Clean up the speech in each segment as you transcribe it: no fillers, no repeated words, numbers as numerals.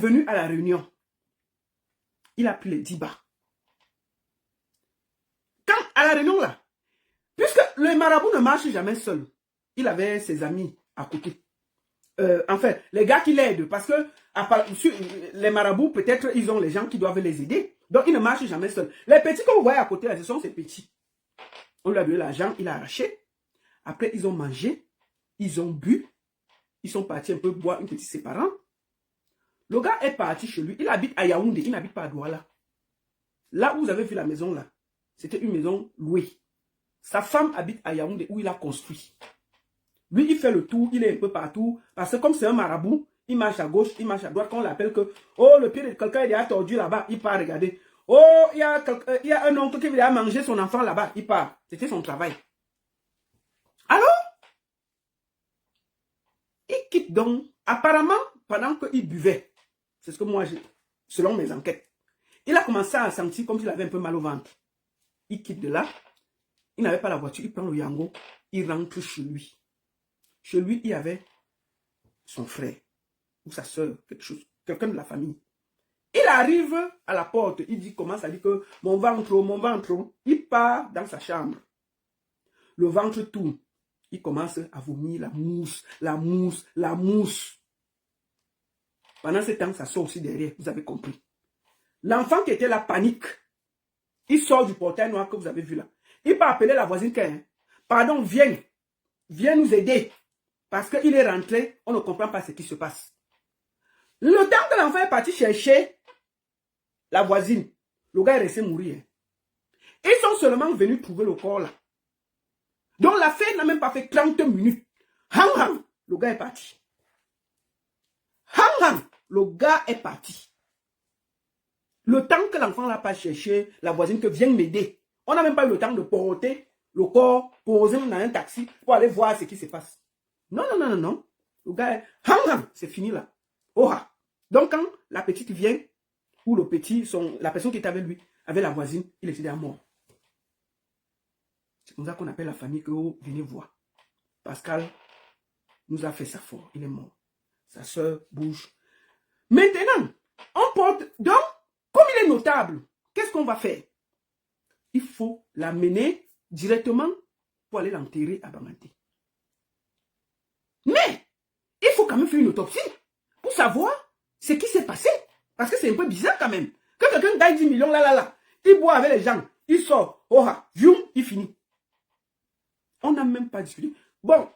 venu à la réunion, il a pris les 10 bas. Quand à la réunion là, puisque le marabout ne marche jamais seul, il avait ses amis à côté. Enfin, les gars qui l'aident, parce que les marabouts, peut-être, ils ont les gens qui doivent les aider. Donc, ils ne marchent jamais seuls. Les petits que vous voyez à côté, là, ce sont ces petits. On lui a donné l'argent, il a arraché. Après, ils ont mangé, ils ont bu, ils sont partis un peu boire une petite séparant. Le gars est parti chez lui. Il habite à Yaoundé, il n'habite pas à Douala. Là où vous avez vu la maison, là, c'était une maison louée. Sa femme habite à Yaoundé, où il a construit. Lui, il fait le tour, il est un peu partout. Parce que comme c'est un marabout, il marche à gauche, il marche à droite. Quand on l'appelle que, oh, le pied de quelqu'un est déjà tordu là-bas, il part regarder. Oh, il y a un oncle qui vient manger son enfant là-bas, il part. C'était son travail. Alors, il quitte donc. Apparemment, pendant qu'il buvait, c'est ce que moi, selon mes enquêtes, il a commencé à sentir comme s'il avait un peu mal au ventre. Il quitte de là. Il n'avait pas la voiture, il prend le yango, il rentre chez lui. Chez lui, il y avait son frère ou sa soeur, quelque chose, quelqu'un de la famille. Il arrive à la porte, il commence à dire que mon ventre, il part dans sa chambre. Le ventre tourne, il commence à vomir la mousse. Pendant ce temps, ça sort aussi derrière, vous avez compris. L'enfant qui était là panique. Il sort du portail noir que vous avez vu là. Il peut appeler la voisine, pardon, viens nous aider. Parce qu'il est rentré, on ne comprend pas ce qui se passe. Le temps que l'enfant est parti chercher la voisine, le gars est resté mourir. Ils sont seulement venus trouver le corps là. Donc la fête n'a même pas fait 30 minutes. Le gars est parti. Le gars est parti. Le temps que l'enfant n'a pas cherché la voisine que vient m'aider, on n'a même pas eu le temps de porter le corps, poser dans un taxi pour aller voir ce qui se passe. Non. Le gars est... c'est fini là. Donc quand la petite vient, ou le petit, la personne qui était avec lui, avec la voisine, il était déjà mort. C'est comme ça qu'on appelle la famille que vous venez voir. Pascal nous a fait ça fort. Il est mort. Sa soeur bouge. Maintenant, on porte... Donc, comme il est notable, qu'est-ce qu'on va faire? Il faut l'amener directement pour aller l'enterrer à Banganté. Mais, il faut quand même faire une autopsie pour savoir ce qui s'est passé. Parce que c'est un peu bizarre quand même. Quand quelqu'un gagne 10 millions, il boit avec les gens, il sort, il finit. On n'a même pas discuté. Bon,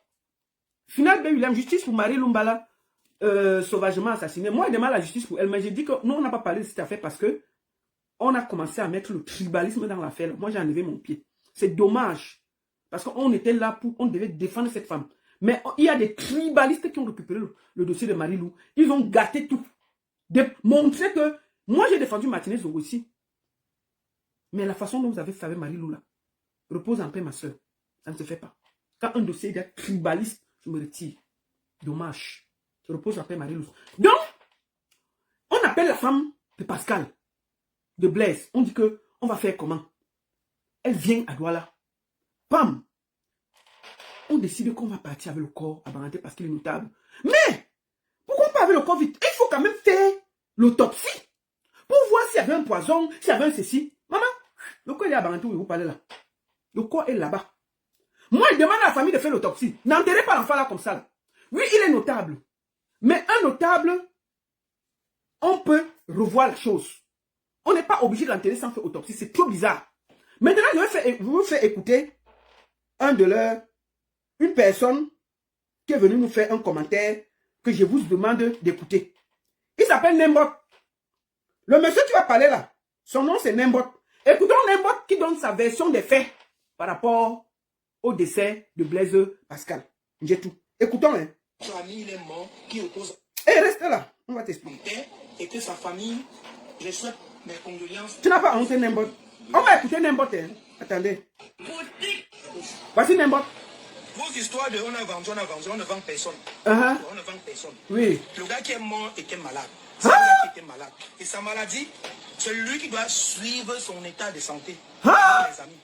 final, William, justice pour Marie Lumbala, sauvagement assassinée. Moi, je demande la justice pour elle, mais j'ai dit que nous, on n'a pas parlé de cette affaire parce que on a commencé à mettre le tribalisme dans l'affaire. Moi, j'ai enlevé mon pied. C'est dommage. Parce qu'on était là on devait défendre cette femme. Mais il y a des tribalistes qui ont récupéré le dossier de Marie-Lou. Ils ont gâté tout. Montrer que moi, j'ai défendu Martinez aussi. Mais la façon dont vous avez fait avec Marie-Lou là, repose en paix, ma soeur. Ça ne se fait pas. Quand un dossier est tribaliste, je me retire. Dommage. Je repose en paix, Marie-Lou. Donc, on appelle la femme de Pascal, de Blaise. On dit que on va faire comment? Elle vient à Douala. Pam! On décide qu'on va partir avec le corps à Banganté parce qu'il est notable. Mais, pourquoi pas avec le corps vite? Il faut quand même faire l'autopsie pour voir s'il y avait un poison, s'il y avait un ceci. Maman, le corps est à Banganté où vous parlez là. Le corps est là-bas. Moi, je demande à la famille de faire l'autopsie. N'enterrez pas l'enfant là comme ça. Là. Oui, il est notable. Mais un notable, on peut revoir la chose. On n'est pas obligé d'enterrer sans faire autopsie. C'est trop bizarre. Maintenant, je vais vous faire écouter une personne qui est venue nous faire un commentaire que je vous demande d'écouter. Il s'appelle Nembot. Le monsieur qui va parler là, son nom c'est Nembot. Écoutons Nembot qui donne sa version des faits par rapport au décès de Blaise Pascal. J'ai tout. Écoutons. Son ami, il est mort, qui oppose. Reste là, on va t'expliquer. Et que sa famille, je souhaite mes condoléances. Tu n'as pas honte, Nembot. On va écouter Nembot. Attendez. Voici Nembot. Vos histoires de on a vendu, on ne vend personne. On ne vend personne. Oui. Le gars qui est mort était malade. C'est le gars qui était malade. Et sa maladie, c'est lui qui doit suivre son état de santé. Les amis.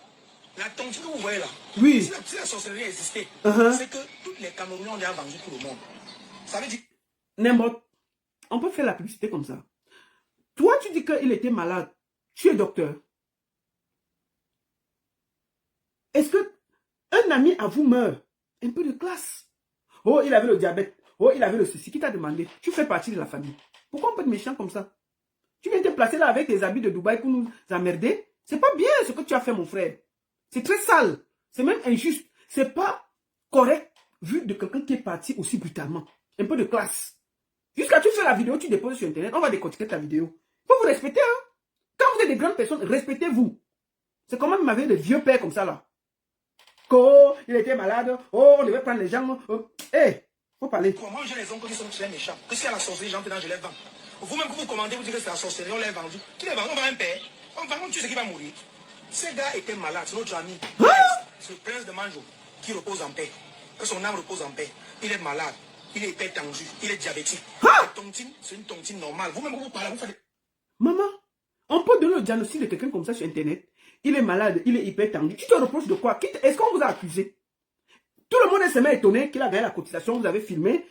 La tontine que vous voyez là, oui. Si la sorcellerie existait, c'est que tous les Camerounais ont déjà vendu tout le monde. Ça veut dire... Nembot, On peut faire la publicité comme ça. Toi, tu dis qu'il était malade. Tu es docteur. Est-ce que un ami à vous meurt? Un peu de classe. Oh, il avait le diabète. Oh, il avait le ceci. Qui t'a demandé? Tu fais partie de la famille. Pourquoi on peut être méchant comme ça? Tu viens te placer là avec tes habits de Dubaï pour nous emmerder? C'est pas bien ce que tu as fait, mon frère. C'est très sale. C'est même injuste. C'est pas correct vu de quelqu'un qui est parti aussi brutalement. Un peu de classe. Jusqu'à tu fais la vidéo, tu déposes sur Internet, on va décortiquer ta vidéo. Il faut vous respecter, hein. Quand vous êtes des grandes personnes, respectez-vous. C'est comme même avait des vieux pères comme ça, là. Oh, il était malade. Oh, on devait prendre les gens. Oh. Hey, faut parler. Moi, j'ai les oncles qui sont très méchants. Que si à la sorcellerie, j'entre dedans, je les vends. Vous-même, que vous commandez, vous dites que c'est la sorcellerie, on l'a vendu. Qui les vend? On va un père. On va, on tue ce qui va mourir. Ces gars étaient malades, c'est notre ami. C'est le prince de Manjo qui repose en paix. Que son âme repose en paix. Il est malade. Il est hypertendu. Il est diabétique. C'est une tontine normale. Vous-même, vous parlez, vous faites. Maman, on peut donner le diagnostic de quelqu'un comme ça sur Internet. Il est malade, il est hypertendu. Tu te reproches de quoi? Est-ce qu'on vous a accusé? Tout le monde est seulement étonné qu'il a gagné la cotisation, vous avez filmé.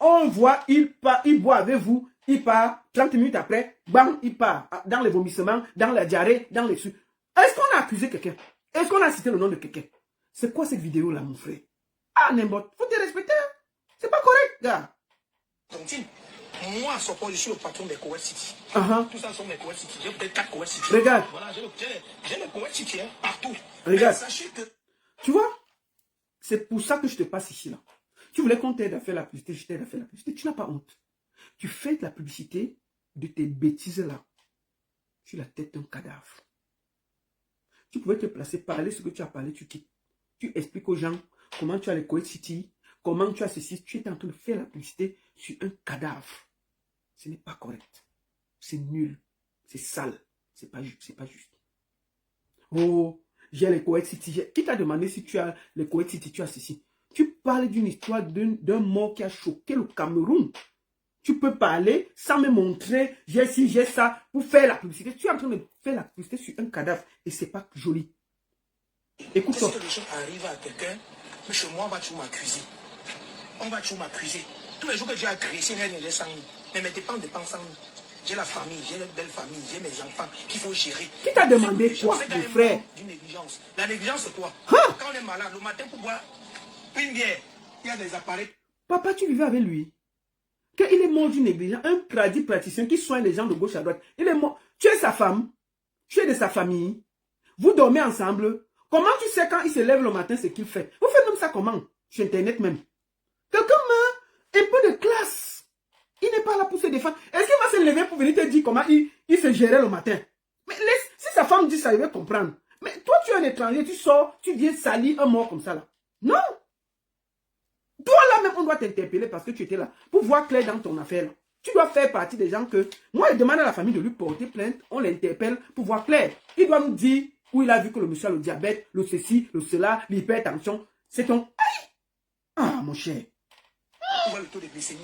On voit, il boit avec vous, il part, 30 minutes après, bam, il part. Dans les vomissements, dans la diarrhée, dans les sucs. Est-ce qu'on a accusé quelqu'un? Est-ce qu'on a cité le nom de quelqu'un? C'est quoi cette vidéo-là, mon frère? Ah, n'importe, faut te respecter. Hein? C'est pas correct, gars. Tontine. Moi, je suis le patron des Koweït City. Tout ça sont mes Koweït City. J'ai peut-être 4 Koweït City. Regarde. Voilà, j'ai les Koweït City hein, partout. Regarde. Mais sachez que... Tu vois, c'est pour ça que je te passe ici, là. Tu voulais qu'on t'aide à faire la publicité, je t'aide à faire la publicité. Tu n'as pas honte. Tu fais de la publicité de tes bêtises-là sur la tête d'un cadavre. Tu pouvais te placer, parler ce que tu as parlé, tu quittes. Tu expliques aux gens comment tu as les Koweït City, comment tu as ceci. Tu es en train de faire la publicité sur un cadavre. Ce n'est pas correct. C'est nul. C'est sale. C'est pas juste. Oh, j'ai les Koweït City. Qui t'a demandé si tu as les Koweït City, tu as ceci? Tu parles d'une histoire d'un mort qui a choqué le Cameroun. Tu peux parler sans me montrer, j'ai ci, j'ai ça, pour faire la publicité. Tu es en train de faire la publicité sur un cadavre et c'est pas joli. Écoute-toi. Si quelque chose arrive à quelqu'un, mais chez moi, on va toujours m'accuser. On va toujours m'accuser. Tous les jours que j'ai agressé, j'ai 100 000. Mais mes dépenses dépensent 100 000. J'ai la famille, j'ai une belle famille, j'ai mes enfants qu'il faut gérer. Qui t'a demandé quoi, mon frère? Du négligence. La négligence, c'est quoi? Quand on est malade, le matin, pour boire une bière, il y a des appareils. Papa, tu vivais avec lui. Quand il est mort d'une négligence, un praticien qui soigne les gens de gauche à droite, il est mort. Tu es sa femme, tu es de sa famille, vous dormez ensemble. Comment tu sais quand il se lève le matin ce qu'il fait? Vous faites même ça comment? Sur Internet même. Quelqu'un meurt, un peu de classe. Il n'est pas là pour se défendre. Est-ce qu'il va se lever pour venir te dire comment il se gérait le matin? Mais laisse, si sa femme dit ça, il va comprendre. Mais toi, tu es un étranger, tu sors, tu viens salir un mort comme ça là. Non! Toi là même, on doit t'interpeller parce que tu étais là. Pour voir clair dans ton affaire là. Tu dois faire partie des gens que... Moi, il demande à la famille de lui porter plainte. On l'interpelle pour voir clair. Il doit nous dire où il a vu que le monsieur a le diabète, le ceci, le cela, l'hypertension. C'est ton... Ah, mon cher. On voit le taux de glycémie.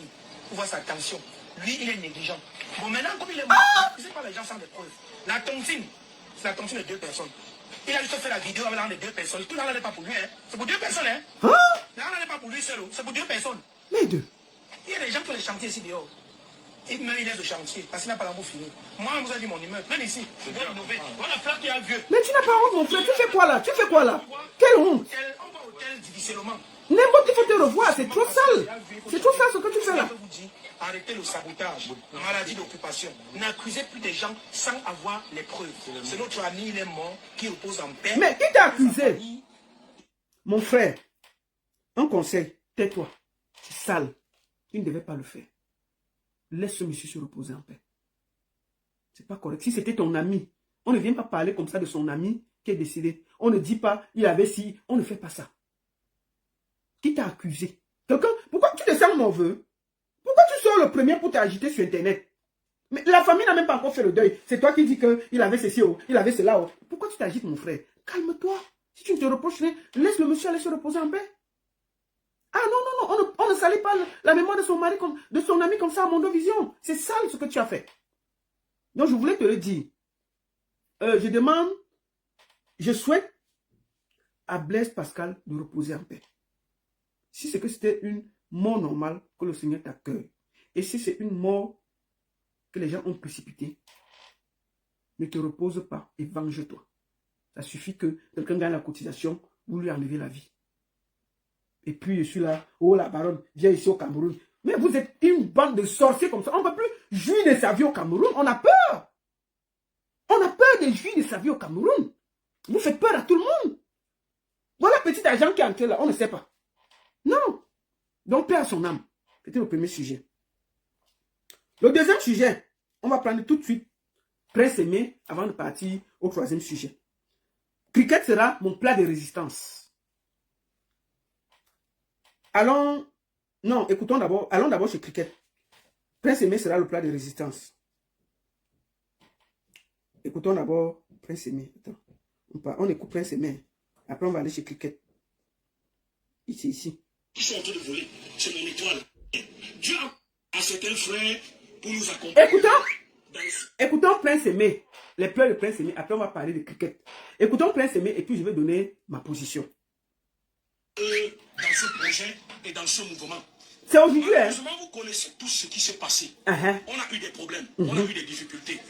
On voit sa tension. Lui, il est négligent. Bon, maintenant, comme il est mort, tu sais pas les gens sans des preuves. La tontine, c'est la tontine de 2 personnes. Il a juste fait la vidéo avec les 2 personnes. Tout l'argent n'est pas pour lui, hein. C'est pour 2 personnes, hein. L'argent n'est pas pour lui seul, c'est pour 2 personnes. Les deux. Il y a des gens qui ont les chantiers ici dehors. Et même il est de chantier, parce qu'il n'a pas l'amour fini. Moi, on vous a dit mon immeuble. Même ici, je dois rénover. Voilà la plaque qui a vieux. Mais tu n'as pas honte, mon frère. Tu fais quoi là? Tu fais quoi là? Quelle honte? On va au hôtel difficilement. N'importe, il faut te revoir. C'est trop sale. C'est trop sale ce que tu fais là. Je vous dis, arrêtez le sabotage, maladie d'occupation. N'accusez plus des gens sans avoir les preuves. C'est notre ami, il est mort, qui repose en paix. Mais qui t'a accusé? Mon frère, un conseil, tais-toi. C'est sale. Tu ne devais pas le faire. Laisse ce monsieur se reposer en paix. C'est pas correct. Si c'était ton ami, on ne vient pas parler comme ça de son ami qui est décédé. On ne dit pas, il avait si, on ne fait pas ça. Qui t'a accusé? Quelqu'un, pourquoi tu te sens mauvais? Pourquoi tu sors le premier pour t'agiter sur Internet? Mais la famille n'a même pas encore fait le deuil. C'est toi qui dis qu'il avait ceci, il avait cela. Pourquoi tu t'agites, mon frère? Calme-toi. Si tu ne te reproches rien, laisse le monsieur aller se reposer en paix. Ah non, on ne salit pas la mémoire de son mari, de son ami comme ça à Mondovision. C'est sale ce que tu as fait. Donc je voulais te le dire. Je souhaite à Blaise Pascal de reposer en paix. Si c'est que c'était une mort normale, que le Seigneur t'accueille. Et si c'est une mort que les gens ont précipité, ne te repose pas et venge-toi. Ça suffit que quelqu'un gagne la cotisation, vous lui enlevez la vie. Et puis je suis là, oh la baronne, viens ici au Cameroun. Mais vous êtes une bande de sorciers comme ça. On ne peut plus jouir de sa vie au Cameroun. On a peur. On a peur de jouir de sa vie au Cameroun. Vous faites peur à tout le monde. Voilà petit agent qui est entré là, on ne sait pas. Non. Donc, paix à son âme. C'était le premier sujet. Le deuxième sujet, on va prendre tout de suite Prince Aimé avant de partir au troisième sujet. Cricket sera mon plat de résistance. Allons d'abord chez Cricket. Prince Aimé sera le plat de résistance. Écoutons d'abord Prince Aimé. Attends, on écoute Prince Aimé. Après, on va aller chez Cricket. Ici. Qui sont en train de voler, c'est mon étoile. Dieu a certains frères pour nous accompagner. Écoutons Prince Aimé. Les pleurs de Prince Aimé. Après, on va parler de Cricket. Écoutons Prince Aimé et puis je vais donner ma position. Dans ce projet et dans ce mouvement. C'est aujourd'hui, hein? Vous connaissez tout ce qui s'est passé. On a eu des problèmes, on a eu des difficultés.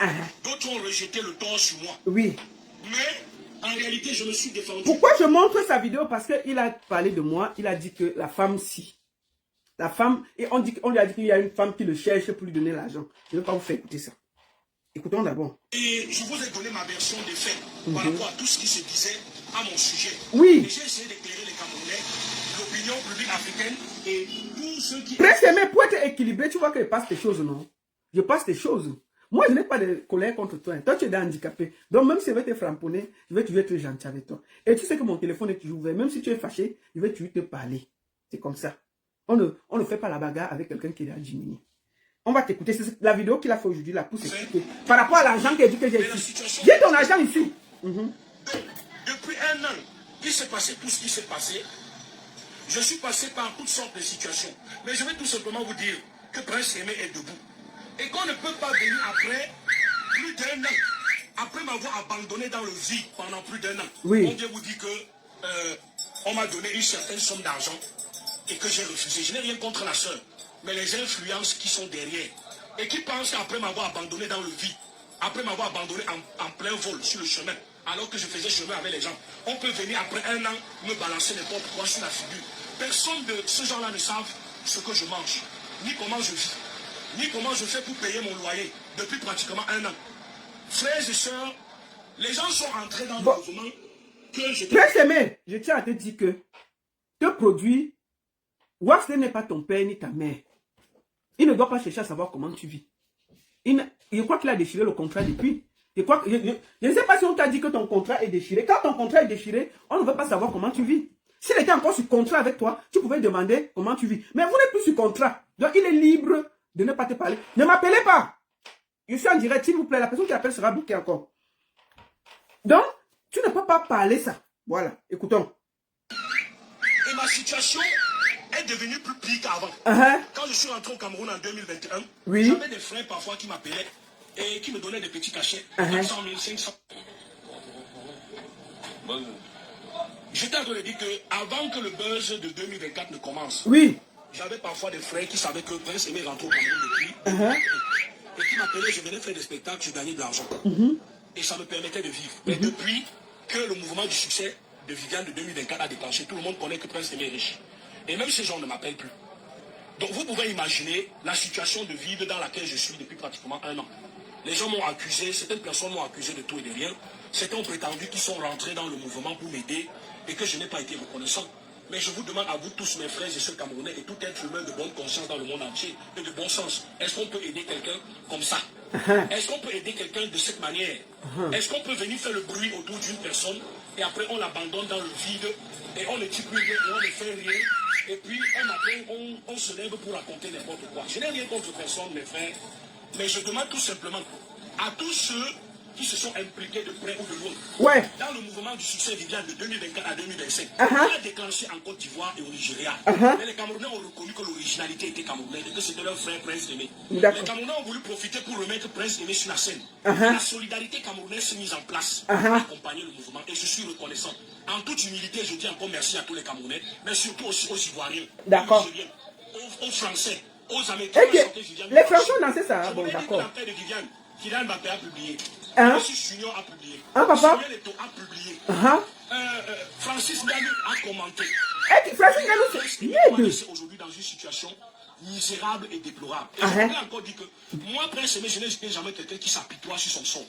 D'autres ont rejeté le tort sur moi. Oui. Mais en réalité, je me suis défendu. Pourquoi je montre sa vidéo? Parce qu'il a parlé de moi. Il a dit que la femme, si. La femme, et on lui a dit qu'il y a une femme qui le cherche pour lui donner l'argent. Je ne vais pas vous faire écouter ça. Écoutons d'abord. Et je vous ai donné ma version des faits par rapport à tout ce qui se disait à mon sujet. Oui. Et j'ai essayé d'éclairer les Camerounais, l'opinion publique africaine et tous ceux qui... Prince Aimé, pour être équilibré, tu vois que je passe des choses, non? Je passe des choses. Moi, je n'ai pas de colère contre toi. Toi, tu es handicapé. Donc, même si je vais te framponner, je vais toujours être gentil avec toi. Et tu sais que mon téléphone est toujours ouvert. Même si tu es fâché, je vais toujours te parler. C'est comme ça. On ne fait pas la bagarre avec quelqu'un qui est diminué. On va t'écouter. C'est la vidéo qu'il a fait aujourd'hui là pour s'expliquer. Par rapport à l'argent qu'il a dit que j'ai ici. J'ai ton argent ici. Depuis un an, il s'est passé tout ce qui s'est passé. Je suis passé par toutes sortes de situations. Mais je vais tout simplement vous dire que Prince Aimé est debout. Et qu'on ne peut pas venir après plus d'un an, après m'avoir abandonné dans le vide pendant plus d'un an. Oui. On vient vous dire que on m'a donné une certaine somme d'argent et que j'ai refusé. Je n'ai rien contre la sœur, mais les influences qui sont derrière et qui pensent qu'après m'avoir abandonné dans le vide, après m'avoir abandonné en plein vol sur le chemin, alors que je faisais chemin avec les gens, on peut venir après un an me balancer n'importe quoi sur la figure. Personne de ce genre-là ne savent ce que je mange, ni comment je vis, ni comment je fais pour payer mon loyer depuis pratiquement un an. Frères et sœurs, les gens sont entrés dans le mouvement que je... Prince Aimé, je tiens à te dire que te produit, Waxley n'est pas ton père ni ta mère. Il ne doit pas chercher à savoir comment tu vis. Je crois qu'il a déchiré le contrat depuis. Je ne sais pas si on t'a dit que ton contrat est déchiré. Quand ton contrat est déchiré, on ne veut pas savoir comment tu vis. S'il était encore sur contrat avec toi, tu pouvais demander comment tu vis. Mais vous n'êtes plus sur contrat. Donc il est libre de ne pas te parler. Ne m'appelez pas. Je suis en direct, s'il vous plaît. La personne qui appelle sera bloquée encore. Donc, tu ne peux pas parler ça. Voilà, écoutons. Et ma situation est devenue plus pire qu'avant. Quand je suis rentré au Cameroun en 2021, j'avais des frères parfois qui m'appelaient et qui me donnaient des petits cachets. 400 000, 500 000. J'étais en train de dire qu'avant que le buzz de 2024 ne commence, j'avais parfois des frères qui savaient que Prince Aimé rentrait au Cameroun depuis. Et qui m'appelaient, je venais faire des spectacles, je gagnais de l'argent. Et ça me permettait de vivre. Mais depuis que le mouvement du succès de Viviane de 2024 a déclenché, tout le monde connaît que Prince Aimé est riche. Et même ces gens ne m'appellent plus. Donc vous pouvez imaginer la situation de vide dans laquelle je suis depuis pratiquement un an. Les gens m'ont accusé, certaines personnes m'ont accusé de tout et de rien. Certains ont prétendu qu'ils sont rentrés dans le mouvement pour m'aider et que je n'ai pas été reconnaissant. Mais je vous demande à vous tous, mes frères et sœurs camerounais et tout être humain de bonne conscience dans le monde entier et de bon sens, est-ce qu'on peut aider quelqu'un comme ça? Est-ce qu'on peut aider quelqu'un de cette manière? Est-ce qu'on peut venir faire le bruit autour d'une personne et après on l'abandonne dans le vide et on ne dit plus rien et on ne fait rien et puis un matin on se lève pour raconter n'importe quoi? Je n'ai rien contre personne, mes frères, mais je demande tout simplement à tous ceux qui se sont impliqués de près ou de loin dans le mouvement du succès Viviane de 2024 à 2025, qui a déclenché en Côte d'Ivoire et au Nigeria. Mais les Camerounais ont reconnu que l'originalité était camerounaise et que c'était leur frère Prince Aimé. Les Camerounais ont voulu profiter pour remettre Prince Aimé sur la scène. La solidarité camerounaise s'est mise en place pour accompagner le mouvement et je suis reconnaissant. En toute humilité, je dis encore merci à tous les Camerounais, mais surtout aussi aux Ivoiriens, aux Nigériens, aux Français, aux Américains. Les Français ont lancé ça. Bon, d'accord. La paix de Viviane, Kylian Mbappé a publié. Hein? Monsieur Junior a publié. Hein, papa? Samuel Eto'o a publié. Francis Ngannou a commenté. Francis Ngannou, c'est aujourd'hui dans une situation misérable et déplorable. Et je voulais encore dire que moi, Prince Aimé, je n'étais jamais quelqu'un qui s'apitoie sur son son.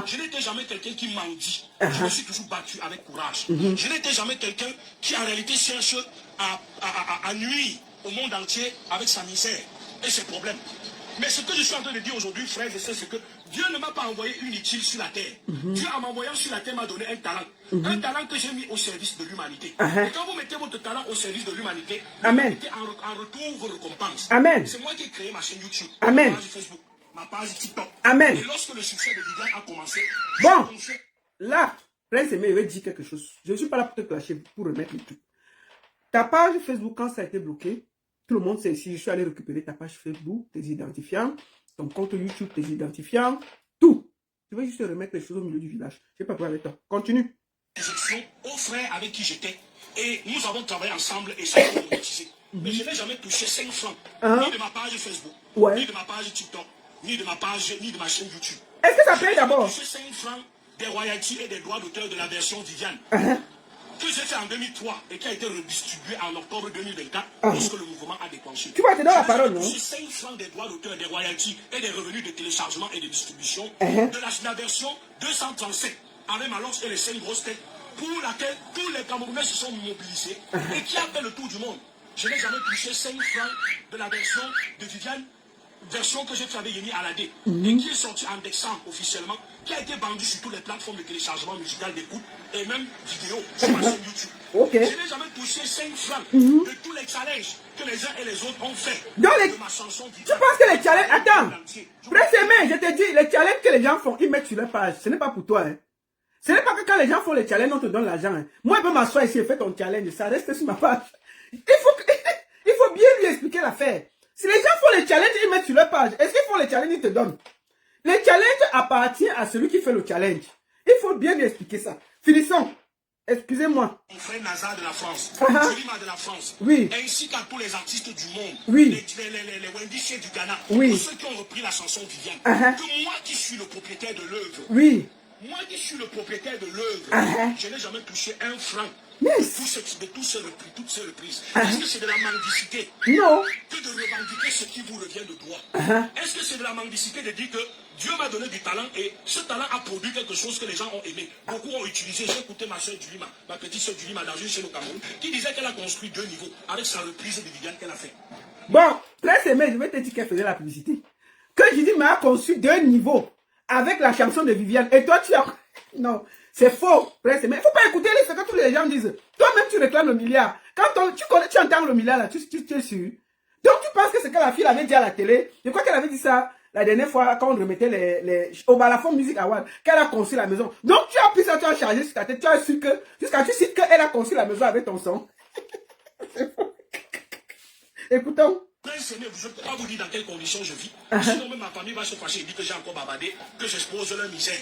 Je n'étais jamais quelqu'un qui mendie. Je me suis toujours battu avec courage. Je n'étais jamais quelqu'un qui en réalité cherche à nuire au monde entier avec sa misère et ses problèmes. Mais ce que je suis en train de dire aujourd'hui, frères et sœurs, c'est que Dieu ne m'a pas envoyé inutile sur la terre. Dieu, en m'envoyant sur la terre, m'a donné un talent. Un talent que j'ai mis au service de l'humanité. Et quand vous mettez votre talent au service de l'humanité, vous mettez en retour vos récompenses. C'est moi qui ai créé ma chaîne YouTube, ma page Facebook, ma page TikTok. Et lorsque le succès de Viviane a commencé... Bon, là, Prince Aimé veut dire quelque chose. Je ne suis pas là pour te clasher, pour remettre le truc. Ta page Facebook, quand ça a été bloqué, tout le monde sait ici, je suis allé récupérer ta page Facebook, tes identifiants, ton compte YouTube, tes identifiants, tout. Je vais juste remettre les choses au milieu du village. Je n'ai pas parlé avec toi. Continue. Aux frères avec qui j'étais, et nous avons travaillé ensemble et ça a été monétisé. Mais je n'ai jamais touché 5 francs, ni de ma page Facebook, ni de ma page TikTok, ni de ma page, ni de ma chaîne YouTube. Est-ce que ça paye d'abord? J'ai touché 5 francs des royalties et des droits d'auteur de la version Viviane. Que j'ai fait en 2003 et qui a été redistribué en octobre 2024 lorsque le mouvement a déclenché. Tu vas te donner la parole, non? J'ai 5 francs des droits d'auteur, des royalties et des revenus de téléchargement et de distribution de la version 237 avec Malox et les 5 grosses têtes pour laquelle tous les Camerounais se sont mobilisés et qui a fait le tour du monde. Je n'ai jamais touché 5 francs de la version de Viviane, version que j'ai fait avec Yemi Alade et qui est sortie en décembre officiellement, qui a été vendue sur toutes les plateformes de téléchargement musical d'écoute et même vidéo sur ma chaîne YouTube. Je n'ai jamais touché 5 francs de tous les challenges que les uns et les autres ont fait de ma chanson Viviane. Tu penses que les challenges... Attends, Prince Aimé, je te dis, les challenges que les gens font, ils mettent sur leur page. Ce n'est pas pour toi, hein. Ce n'est pas que quand les gens font les challenges, on te donne l'argent. Hein. Moi, je peux m'asseoir ici et faire ton challenge. Ça reste sur ma page. Il faut bien lui expliquer l'affaire. Si les gens font les challenges, ils mettent sur leur page. Est-ce qu'ils font les challenges, ils te donnent? Les challenges appartiennent à celui qui fait le challenge. Il faut bien lui expliquer ça. Finissons. Excusez-moi. Mon frère Nazar de la France, Zulima de la France, ainsi qu'à tous les artistes du monde, les Wendy Shea du Ghana, tous ceux qui ont repris la chanson Viviane, que moi qui suis le propriétaire de l'œuvre, moi qui suis le propriétaire de l'œuvre, je n'ai jamais touché 1 franc de toutes ces reprises. Est-ce que c'est de la mendicité? Non. Que de revendiquer ce qui vous revient de droit. Est-ce que c'est de la mendicité de dire que Dieu m'a donné du talent et ce talent a produit quelque chose que les gens ont aimé? Beaucoup ont utilisé. J'ai écouté ma soeur Julima, ma petite soeur Julima dans une chaîne au Cameroun, qui disait qu'elle a construit 2 niveaux avec sa reprise de Viviane qu'elle a fait. Bon, Prince Aimé, je vais te dire qu'elle faisait la publicité. Que je dis, mais elle a construit 2 niveaux avec la chanson de Viviane. Et toi, tu as... Non, c'est faux, Prince Aimé. Il ne faut pas écouter ce que tous les gens disent. Toi-même, tu réclames le milliard. Quand tu entends le milliard, là, tu es sûr. Donc, tu penses que c'est que la fille avait dit à la télé. Je crois qu'elle avait dit ça la dernière fois quand on remettait au Balafon Music Award, qu'elle a construit la maison. Donc, tu as pris ça, tu as chargé sur ta tête. Tu as su que, jusqu'à tu cites qu'elle a construit la maison avec ton son. C'est faux. Écoutons. Prince Aimé, je ne peux pas vous dire dans quelles conditions je vis. Sinon, même ma famille va se fâcher et dire que j'ai encore bavardé, que j'expose leur misère.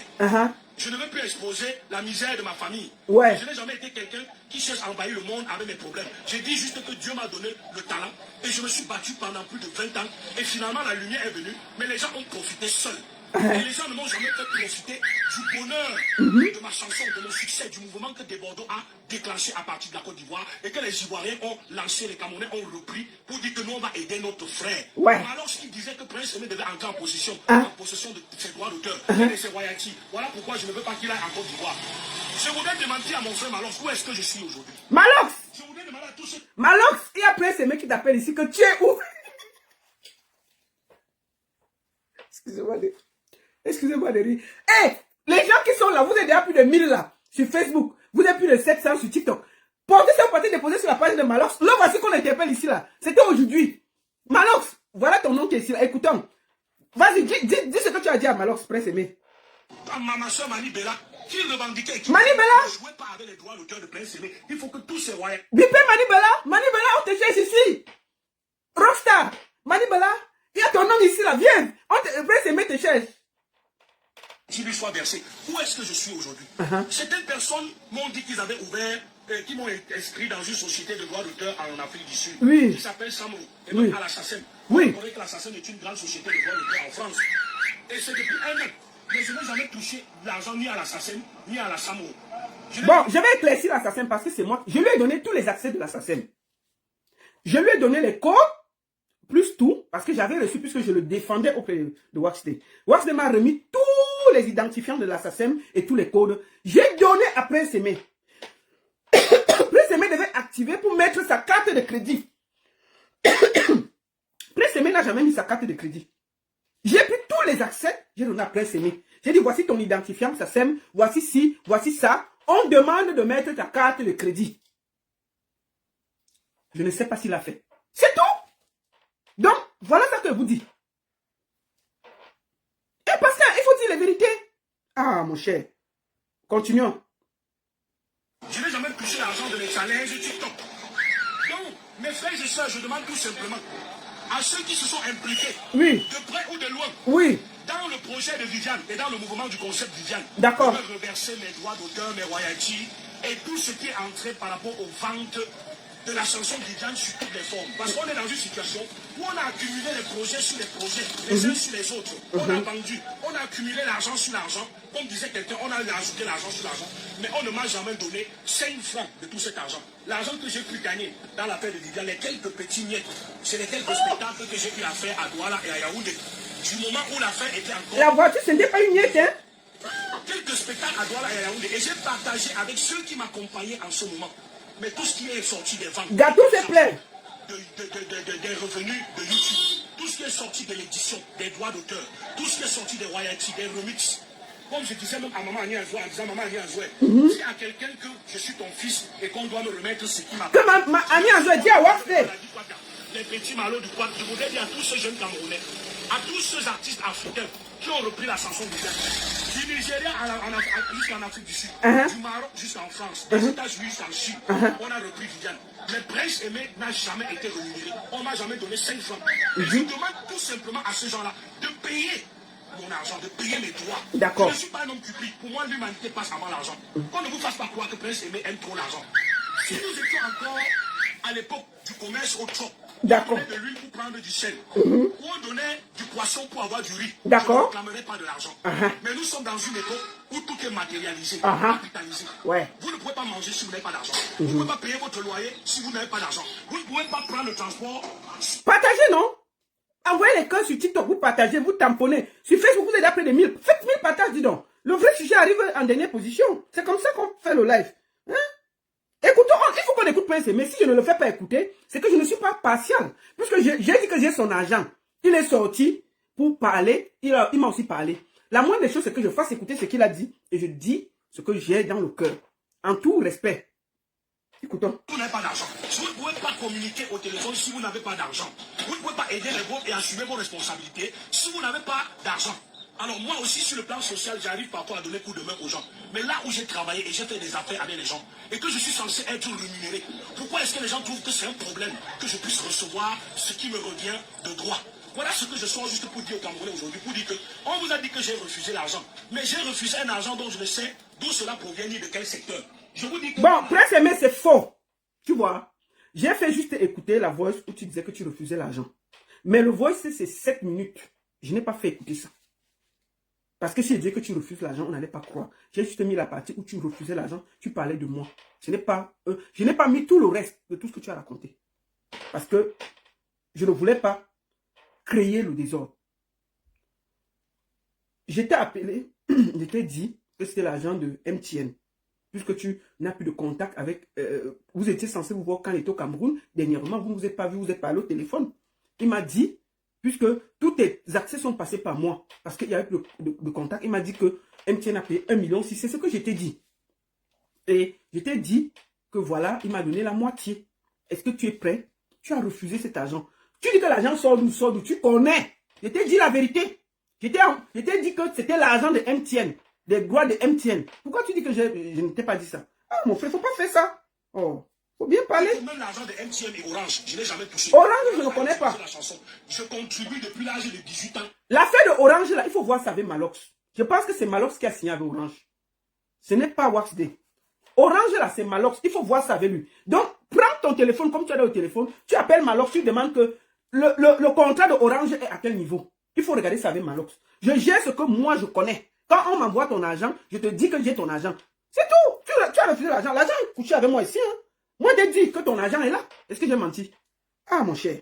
Je ne veux plus exposer la misère de ma famille. Je n'ai jamais été quelqu'un qui cherche à envahir le monde avec mes problèmes. J'ai dit juste que Dieu m'a donné le talent et je me suis battu pendant plus de 20 ans. Et finalement, la lumière est venue, mais les gens ont profité seuls. Et les gens ne m'ont jamais fait profiter du bonheur de ma chanson, de mon succès, du mouvement que Desbordeaux a déclenché à partir de la Côte d'Ivoire et que les Ivoiriens ont lancé, les Camerounais ont repris pour dire que nous on va aider notre frère. Alors ce qu'il disait que Prince Aimé devait entrer en possession de ses droits d'auteur et de ses royalties. Voilà pourquoi je ne veux pas qu'il aille en Côte d'Ivoire. Je voudrais demander à mon frère Malox où est-ce que je suis aujourd'hui. Malox! Je voudrais demander à tous ceux... Malox, il y a Prince Aimé qui t'appelle ici que tu es où? Excusez-moi de rire. Hé, les gens qui sont là, vous êtes déjà plus de 1000 là, sur Facebook. Vous êtes plus de 700 sur TikTok. Portez ça partie déposé sur la page de Malox. Là, voici qu'on interpelle ici là. C'était aujourd'hui. Malox, voilà ton nom qui est ici là. Écoutons. Vas-y, dis ce que tu as dit à Malox, Prince Aimé. Ma soeur Mani Bella, qui revendiquait et qui Mani Bella ne jouait pas avec les droits d'auteur de Prince Aimé. Il faut que tous ces royaumes... Bipé Mani Bella, on te cherche ici. Rockstar, Mani Bella, il y a ton nom ici là, viens. Prince Aimé te cherche. Qui lui soit versé. Où est-ce que je suis aujourd'hui? Certaines personnes m'ont dit qu'ils avaient ouvert, qui m'ont inscrit dans une société de droits d'auteur en Afrique du Sud, qui s'appelle Samou, et même à la Chassem. Oui. Vous savez que la SACEM est une grande société de droit d'auteur en France. Et c'est depuis un an. Mais je n'ai jamais touché l'argent ni à la SACEM, ni à la SAMO. Bon, je vais éclaircir la SACEM parce que c'est moi. Je lui ai donné tous les accès de la SACEM. Je lui ai donné les codes, plus tout, parce que j'avais reçu, puisque je le défendais auprès de Waxday. Waxday m'a remis tous les identifiants de la SACEM et tous les codes. J'ai donné à Prince Aimé. Prince Aimé devait activer pour mettre sa carte de crédit. Prince Aimé n'a jamais mis sa carte de crédit. J'ai pris tous les accès, j'ai donné à Prince Aimé. J'ai dit, voici ton identifiant SACEM, voici ci, voici ça. On demande de mettre ta carte de crédit. Je ne sais pas s'il a fait. C'est tout. Donc, voilà ce que je vous dis. Et parce qu'il faut dire la vérité. Ah, mon cher. Continuons. Je n'ai jamais touché l'argent de mes challenges TikTok. Donc, mes frères et sœurs, je demande tout simplement à ceux qui se sont impliqués, Oui. de près ou de loin, Oui. dans le projet de Viviane et dans le mouvement du concept Viviane, D'accord. de me reverser mes droits d'auteur, mes royalties et tout ce qui est entré par rapport aux ventes de la chanson Viviane sur toutes les formes. Parce qu'on est dans une situation où on a accumulé les projets sur les projets, les uns sur les autres. On a vendu, on a accumulé l'argent sur l'argent. Comme disait quelqu'un, on a ajouté l'argent sur l'argent. Mais on ne m'a jamais donné 5 francs de tout cet argent. L'argent que j'ai pu gagner dans l'affaire de Viviane, les quelques petits miettes, c'est les quelques spectacles que j'ai pu faire à Douala et à Yaoundé. Du moment où l'affaire était encore... La voiture, ce n'était pas une miette, hein? Quelques spectacles à Douala et à Yaoundé. Et j'ai partagé avec ceux qui m'accompagnaient en ce moment. Mais tout ce qui est sorti des ventes... Gâteau, c'est plein. Des revenus de YouTube, tout ce qui est sorti de l'édition, des droits d'auteur, tout ce qui est sorti des royalties, des remixes. Comme je disais même à maman Agnès Zoué, en disant maman Agnès Zoué, dis à quelqu'un que je suis ton fils et qu'on doit me remettre ce qui m'a... Que ma Agnès Zoué dit à Waxday. Les petits malots du Quad, je voudrais dire à tous ces jeunes Camerounais, à tous ces artistes africains qui ont repris la chanson du Nigeria jusqu'en Afrique du Sud, du Maroc jusqu'en France, des États-Unis jusqu'en Chine, on a repris Viviane. Mais Prince Aimé n'a jamais été rémunéré. On ne m'a jamais donné 5 francs. Je demande tout simplement à ces gens-là de payer mon argent, de payer mes droits. D'accord. Je ne suis pas un homme cupide. Pour moi, l'humanité passe avant l'argent. Qu'on ne vous fasse pas croire que Prince Aimé aime trop l'argent. Si nous étions encore à l'époque du commerce au trop, d'accord, on donnait de l'huile pour prendre du sel, ou on donnait du poisson pour avoir du riz, d'accord, je ne réclamerai pas de l'argent. Mais nous sommes dans une époque où tout est matérialisé, capitalisé. Ouais. Vous ne pouvez pas manger si vous n'avez pas d'argent. Vous ne pouvez pas payer votre loyer si vous n'avez pas d'argent. Vous ne pouvez pas prendre le transport. Partagez, non? Envoyez les cœurs sur TikTok, vous partagez, vous tamponnez. Sur Facebook, vous êtes après des 1000. Faites 1000 partages, dis donc. Le vrai sujet arrive en dernière position. C'est comme ça qu'on fait le live. Hein? Écoutons, il faut qu'on écoute Prince. Mais si je ne le fais pas écouter, c'est que je ne suis pas partial. Puisque j'ai dit que j'ai son argent. Il est sorti pour parler. Il m'a aussi parlé. La moindre des choses, c'est que je fasse écouter ce qu'il a dit. Et je dis ce que j'ai dans le cœur. En tout respect. Écoutons. Vous n'avez pas d'argent. Vous ne pouvez pas communiquer au téléphone si vous n'avez pas d'argent. Vous ne pouvez pas aider les vôtres et assumer vos responsabilités si vous n'avez pas d'argent. Alors moi aussi, sur le plan social, j'arrive parfois à donner coup de main aux gens. Mais là où j'ai travaillé et j'ai fait des affaires avec les gens, et que je suis censé être rémunéré, pourquoi est-ce que les gens trouvent que c'est un problème que je puisse recevoir ce qui me revient de droit? Voilà ce que je sors juste pour dire aux Camerounais aujourd'hui, pour dire que on vous a dit que j'ai refusé l'argent. Mais j'ai refusé un argent dont je ne sais d'où cela provient ni de quel secteur. Je vous dis que... Bon, Prince Aimé, c'est faux. Tu vois, j'ai fait juste écouter la voix où tu disais que tu refusais l'argent. Mais le voice, c'est 7 minutes. Je n'ai pas fait écouter ça. Parce que si je disais que tu refuses l'argent, on n'allait pas croire. J'ai juste mis la partie où tu refusais l'argent, tu parlais de moi. Je n'ai pas mis tout le reste de tout ce que tu as raconté. Parce que je ne voulais pas créer le désordre. J'étais appelé, j'étais dit que c'était l'argent de MTN. Puisque tu n'as plus de contact avec... vous étiez censé vous voir quand il était au Cameroun. Dernièrement, vous ne vous êtes pas vu, vous êtes parlé au téléphone. Il m'a dit, puisque tous tes accès sont passés par moi, parce qu'il y avait plus de contact, il m'a dit que MTN a payé 1,6 million. C'est ce que je t'ai dit. Et je t'ai dit que voilà, il m'a donné la moitié. Est-ce que tu es prêt? Tu as refusé cet argent. Tu dis que l'argent sort d'où? Tu connais. Je t'ai dit la vérité. Je t'ai dit que c'était l'argent de MTN. Des droits de MTN. Pourquoi tu dis que je ne t'ai pas dit ça? Ah, mon frère, faut pas faire ça. Oh, faut bien parler. Même l'argent de MTN et Orange, je n'ai jamais touché. Orange, je ne connais pas. Je contribue depuis l'âge de 18 ans. L'affaire de Orange, là, il faut voir ça avec Malox. Je pense que c'est Malox qui a signé avec Orange. Ce n'est pas Waxday. Orange, là, c'est Malox. Il faut voir ça avec lui. Donc, prends ton téléphone comme tu as au téléphone. Tu appelles Malox, tu demandes que le contrat de Orange est à quel niveau? Il faut regarder ça avec Malox. Je gère ce que moi je connais. Quand on m'envoie ton argent, je te dis que j'ai ton argent. C'est tout. Tu as refusé l'argent. L'argent est couché avec moi ici. Hein. Moi, j'ai dit que ton argent est là. Est-ce que j'ai menti? Ah, mon cher.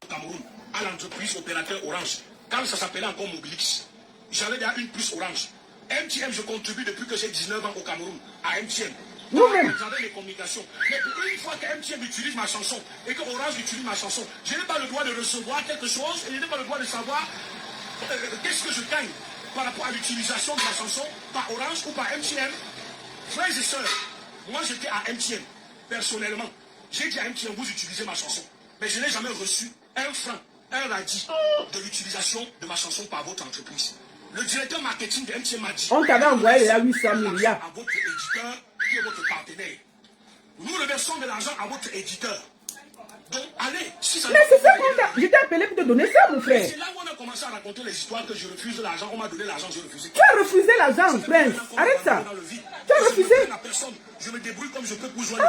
Cameroun, à l'entreprise opérateur Orange, quand ça s'appelait encore Mobilix, j'avais déjà une puce Orange. MTN, je contribue depuis que j'ai 19 ans au Cameroun à MTN. Nous-mêmes. J'avais les communications. Mais une fois que MTN utilise ma chanson et que Orange utilise ma chanson, je n'ai pas le droit de recevoir quelque chose et je n'ai pas le droit de savoir qu'est-ce que je gagne par rapport à l'utilisation de ma chanson par Orange ou par MTN. Frères et sœurs, moi j'étais à MTN, personnellement. J'ai dit à MTN, vous utilisez ma chanson. Mais je n'ai jamais reçu un franc, un radis de l'utilisation de ma chanson par votre entreprise. Le directeur marketing de MTN m'a dit... On t'avait envoyé là 800 milliards. ...à votre éditeur qui est votre partenaire. Nous reversons de l'argent à votre éditeur. Donc, allez, si ça... Mais c'est ça qu'on t'a... Je t'ai appelé pour te donner ça, mon frère. C'est là où on a commencé à raconter les histoires que je refuse l'argent. On m'a donné l'argent, j'ai refusé. Tu as refusé l'argent, Prince. Arrête ça. Tu as refusé. Je me débrouille comme je peux pour jouer.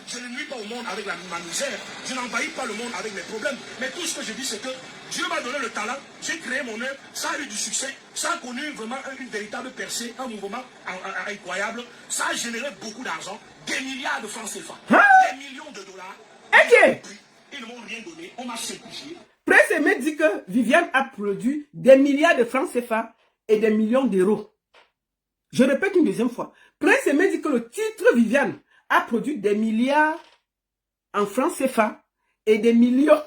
Je ne nuis pas au monde avec ma misère. Je n'envahis pas le monde avec mes problèmes. Mais tout ce que je dis, c'est que Dieu m'a donné le talent. J'ai créé mon œuvre. Ça a eu du succès. Ça a connu vraiment une véritable percée, un mouvement incroyable. Ça a généré beaucoup d'argent. Des milliards de francs CFA. Des millions de dollars. Ok. Ils ne m'ont rien donné. On m'a simplifié. Prince Aimé dit que Viviane a produit des milliards de francs CFA et des millions d'euros. Je répète une deuxième fois. Prince Aimé dit que le titre Viviane a produit des milliards en francs CFA et des millions.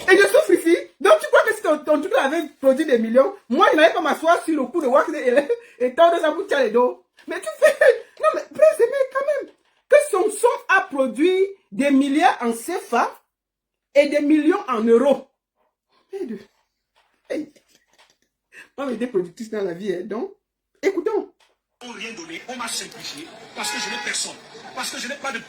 Et je souffre ici. Donc tu crois que si ton truc avait produit des millions, moi je n'allais pas m'asseoir sur le coup de wax et tendre ça pour tirer les dos. Mais tu fais... Non mais Prince Aimé quand même. Que son son a produit des milliards en CFA et des millions en euros. Moi j'ai été productrice dans la vie, hein, donc écoutons. On n'a rien donné, on m'a simplifié parce que je n'ai personne. Parce que je n'ai pas de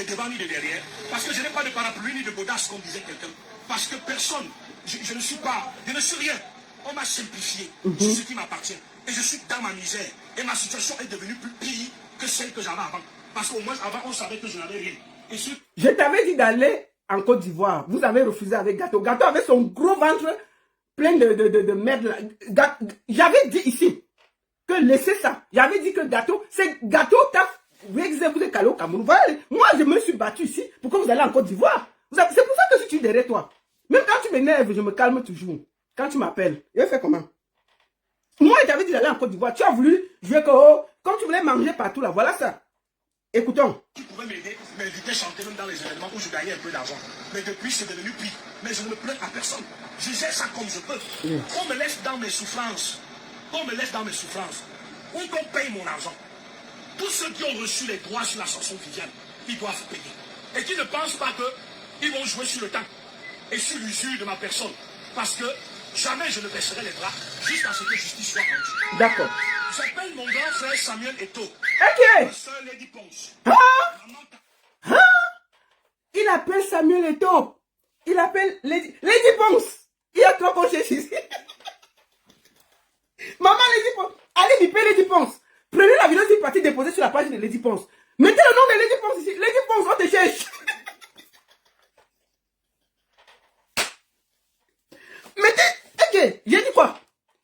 devant ni de derrière. Parce que je n'ai pas de parapluie ni de bodasse, comme disait quelqu'un. Parce que personne, je ne suis pas, je ne suis rien. On m'a simplifié sur ce qui m'appartient. Et je suis dans ma misère. Et ma situation est devenue plus pire que celle que j'avais avant. Parce qu'au moins avant, on savait que je n'avais rien. Et je t'avais dit d'aller en Côte d'Ivoire. Vous avez refusé avec Gâteau. Gâteau avait son gros ventre plein de merde. J'avais dit ici que laissez ça. J'avais dit que Gâteau, c'est Gâteau t'a vous êtes calé au Cameroun. Moi, je me suis battu ici pour que vous allez en Côte d'Ivoire. C'est pour ça que je suis derrière toi. Même quand tu m'énerves, je me calme toujours. Quand tu m'appelles, je vais faire comment? Moi, je t'avais dit d'aller en Côte d'Ivoire. Tu as voulu jouer que, oh, comme tu voulais manger partout là. Voilà ça. Écoutons. Tu pouvais m'aider, m'inviter à chanter même dans les événements où je gagnais un peu d'argent. Mais depuis, c'est devenu pire. Mais je ne me plains à personne. Je gère ça comme je peux. On me laisse dans mes souffrances. On me laisse dans mes souffrances. Ou qu'on paye mon argent. Tous ceux qui ont reçu les droits sur la chanson Viviane, ils doivent payer. Et qui ne pensent pas qu'ils vont jouer sur le temps et sur l'usure de ma personne. Parce que jamais je ne baisserai les bras jusqu'à ce que justice soit rendue. D'accord. J'appelle mon grand frère Samuel Eto'o. Ok. Ma soeur Lady Ponce. Il appelle Samuel Eto'o. Il appelle Lady Ponce. Il y a trois Ponce ici. Maman Lady Ponce. Allez biper Lady Ponce. Prenez la vidéo du parti déposée sur la page de Lady Ponce. Mettez le nom de Lady Ponce ici. Lady Ponce, on te cherche. Mettez. Ok, j'ai dit quoi?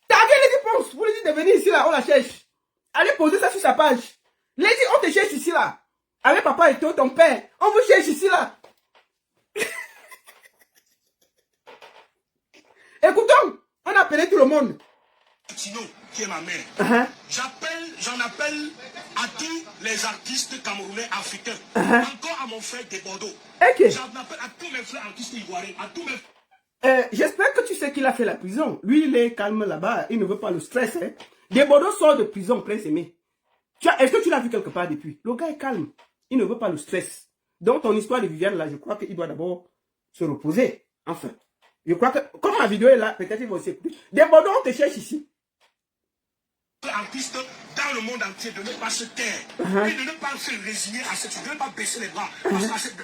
Taguez Lady Ponce. Vous lui dites de venir ici là, on la cherche. Allez poser ça sur sa page. Lady, on te cherche ici là. Avec papa et toi, ton père. On vous cherche ici là. Écoutons, on a appelé tout le monde. Tino, qui est ma mère. J'en appelle à tous les artistes camerounais africains. Encore à mon frère de Bordeaux. Okay. J'en appelle à tous mes frères artistes ivoiriens, à tous mes... J'espère que tu sais qu'il a fait la prison. Lui, il est calme là-bas. Il ne veut pas le stress. Hein. Des Bordeaux sort de prison, Prince Aimé. Est-ce que tu l'as vu quelque part depuis? Le gars est calme. Il ne veut pas le stress. Donc, ton histoire de Viviane, là, je crois qu'il doit d'abord se reposer. Enfin. Je crois que, comme ma vidéo est là, peut-être il va aussi écouter. Des Bordeaux, on te cherche ici. Artistes dans le monde entier de ne pas se taire et de ne pas se résigner à cette situation, de ne pas baisser les bras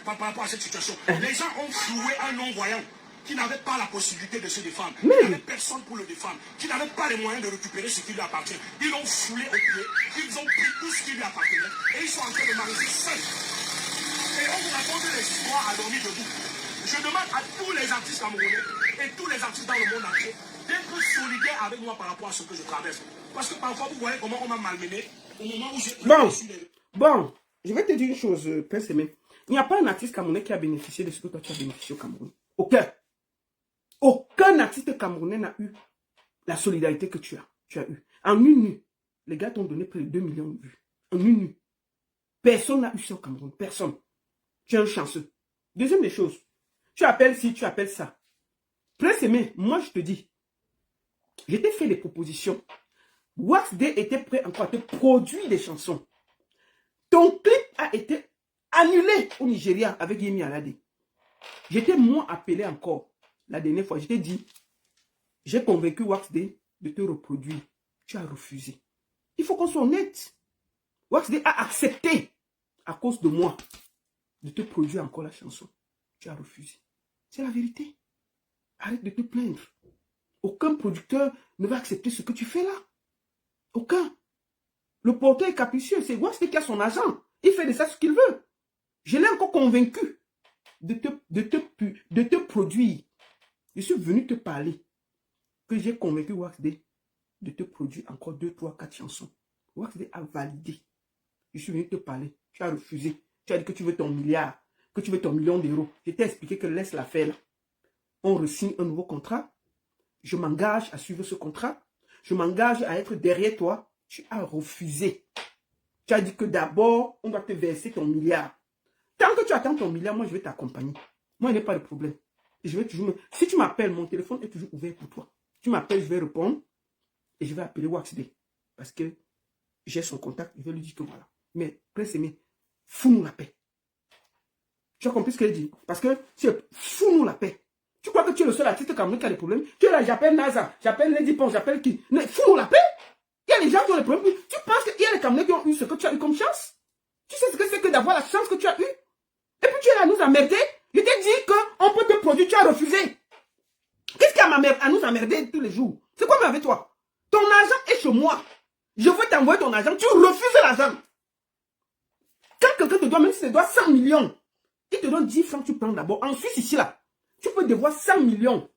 par rapport à cette situation. Les gens ont floué un non-voyant qui n'avait pas la possibilité de se défendre, Mais... qui n'avait personne pour le défendre, qui n'avait pas les moyens de récupérer ce qui lui appartient. Ils l'ont foulé au pied, ils ont pris tout ce qui lui appartenait et ils sont en train de marcher seuls. Et on vous raconte l'espoir à dormir debout. Je demande à tous les artistes camerounais et tous les artistes dans le monde entier d'être solidaires avec moi par rapport à ce que je traverse. Parce que parfois, vous voyez comment on m'a malmené au moment où j'ai... Bon, je vais te dire une chose, Prince Aimé. Il n'y a pas un artiste camerounais qui a bénéficié de ce que toi tu as bénéficié au Cameroun. Aucun. Aucun artiste camerounais n'a eu la solidarité que tu as eu. En une nuit, les gars t'ont donné près de 2 millions de vues. En une nuit. Personne n'a eu ça au Cameroun. Personne. Tu es un chanceux. Deuxième des choses. Tu appelles ci, tu appelles ça. Prince Aimé, moi je te dis, je t'ai fait des propositions. Wax Day était prêt encore à te produire des chansons. Ton clip a été annulé au Nigeria avec Yemi Alade. J'étais moi appelé encore la dernière fois. Je t'ai dit, j'ai convaincu Wax Day de te reproduire. Tu as refusé. Il faut qu'on soit honnête. Wax Day a accepté, à cause de moi, de te produire encore la chanson. Tu as refusé. C'est la vérité. Arrête de te plaindre. Aucun producteur ne va accepter ce que tu fais là. Aucun. Le porteur est capricieux. C'est Wax Day qui a son agent. Il fait de ça ce qu'il veut. Je l'ai encore convaincu de te produire. Je suis venu te parler. Que j'ai convaincu Wax Day de te produire encore 2, 3, 4 chansons. Wax Day a validé. Je suis venu te parler. Tu as refusé. Tu as dit que tu veux ton milliard. Que tu veux ton million d'euros. Je t'ai expliqué que laisse la faire là. On re-signe un nouveau contrat. Je m'engage à suivre ce contrat. Je m'engage à être derrière toi. Tu as refusé. Tu as dit que d'abord, on doit te verser ton milliard. Tant que tu attends ton milliard, moi je vais t'accompagner. Moi, il n'y a pas de problème. Et je vais toujours Si tu m'appelles, mon téléphone est toujours ouvert pour toi. Tu m'appelles, je vais répondre. Et je vais appeler Wax Day. Parce que j'ai son contact. Je vais lui dire que voilà. Mais, Prince Aimé, fous-nous la paix. Tu as compris ce qu'elle dit? Parce que c'est fous-nous la paix. Tu crois que tu es le seul artiste camerounais qui a des problèmes? Tu es là, j'appelle NASA, j'appelle Lady Pons, j'appelle qui? Mais fous-nous la paix. Il y a des gens qui ont des problèmes. Tu penses qu'il y a des Camerounais qui ont eu ce que tu as eu comme chance? Tu sais ce que c'est que d'avoir la chance que tu as eue? Et puis tu es là à nous emmerder. Je t'ai dit qu'on peut te produire, tu as refusé. Qu'est-ce qu'il y a à nous emmerder tous les jours? C'est quoi avec toi? Ton argent est chez moi. Je veux t'envoyer ton argent, tu refuses l'argent. Quand quelqu'un te doit, même si tu dois 100 millions, il te donne 10 francs, tu prends d'abord. En Suisse, ici, là, tu peux devoir 100 millions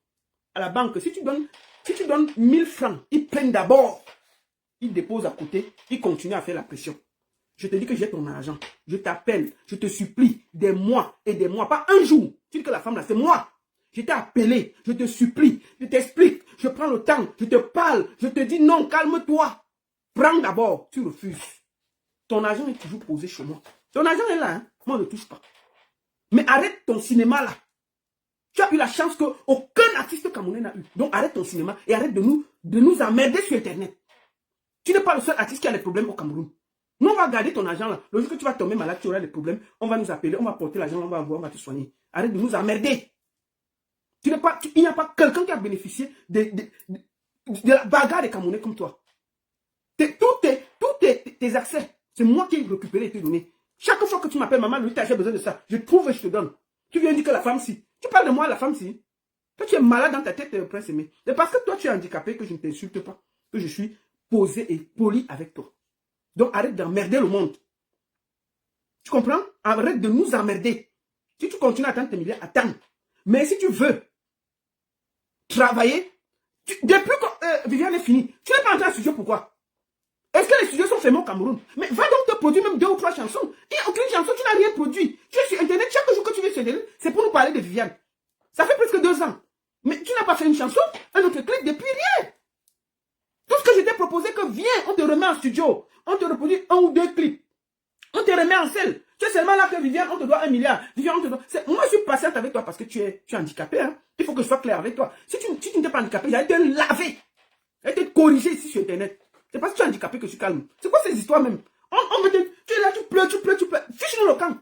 à la banque. Si tu donnes 1000 francs, ils prennent d'abord. Ils déposent à côté, ils continuent à faire la pression. Je te dis que j'ai ton argent. Je t'appelle, je te supplie, des mois et des mois, pas un jour. Tu dis que la femme là, c'est moi. Je t'ai appelé, je te supplie, je t'explique, je prends le temps, je te parle, je te dis non, calme-toi. Prends d'abord, tu refuses. Ton argent est toujours posé chez moi. Ton argent est là, hein? Moi, je ne touche pas. Mais arrête ton cinéma là. Tu as eu la chance qu'aucun artiste camerounais n'a eu. Donc arrête ton cinéma et arrête de nous emmerder sur Internet. Tu n'es pas le seul artiste qui a des problèmes au Cameroun. Nous, on va garder ton argent là. Le jour que tu vas tomber malade, tu auras des problèmes. On va nous appeler, on va porter l'argent, on va te soigner. Arrête de nous emmerder. Il n'y a pas quelqu'un qui a bénéficié de la bagarre des Camerounais comme toi. Tous tes accès, c'est moi qui ai récupéré et te donné. Chaque fois que tu m'appelles, maman, lui, j'ai besoin de ça. Je trouve et je te donne. Tu viens dire que la femme si. Tu parles de moi, la femme si. Toi, tu es malade dans ta tête, Prince Aimé. C'est parce que toi, tu es handicapé que je ne t'insulte pas. Que je suis posé et poli avec toi. Donc, arrête d'emmerder le monde. Tu comprends? Arrête de nous emmerder. Si tu continues à attendre tes milliards, attends. Mais si tu veux travailler, depuis que Viviane est finie, tu n'es pas entré en studio, pourquoi? Est-ce que les studios sont fermés au Cameroun? Mais va donc te produire même 2 ou 3 chansons. Il n'y a aucune chanson, tu n'as rien produit. Tu es sur Internet, chaque jour que tu viens sur Internet, c'est pour nous parler de Viviane. Ça fait presque 2 ans. Mais tu n'as pas fait une chanson, un autre clip depuis rien. Tout ce que je t'ai proposé, que viens, on te remet en studio. On te reproduit 1 ou 2 clips. On te remet en selle. Tu es seulement là que Viviane, on te doit 1 milliard. Viviane, on te doit... Moi, je suis patiente avec toi parce que tu es handicapé. Hein? Il faut que je sois clair avec toi. Si tu n'étais pas handicapé, j'allais te laver. J'allais te corriger ici sur Internet. C'est parce que tu es handicapé que je suis calme. C'est quoi ces histoires même? Tu es là, tu pleures. Fiche-nous le camp.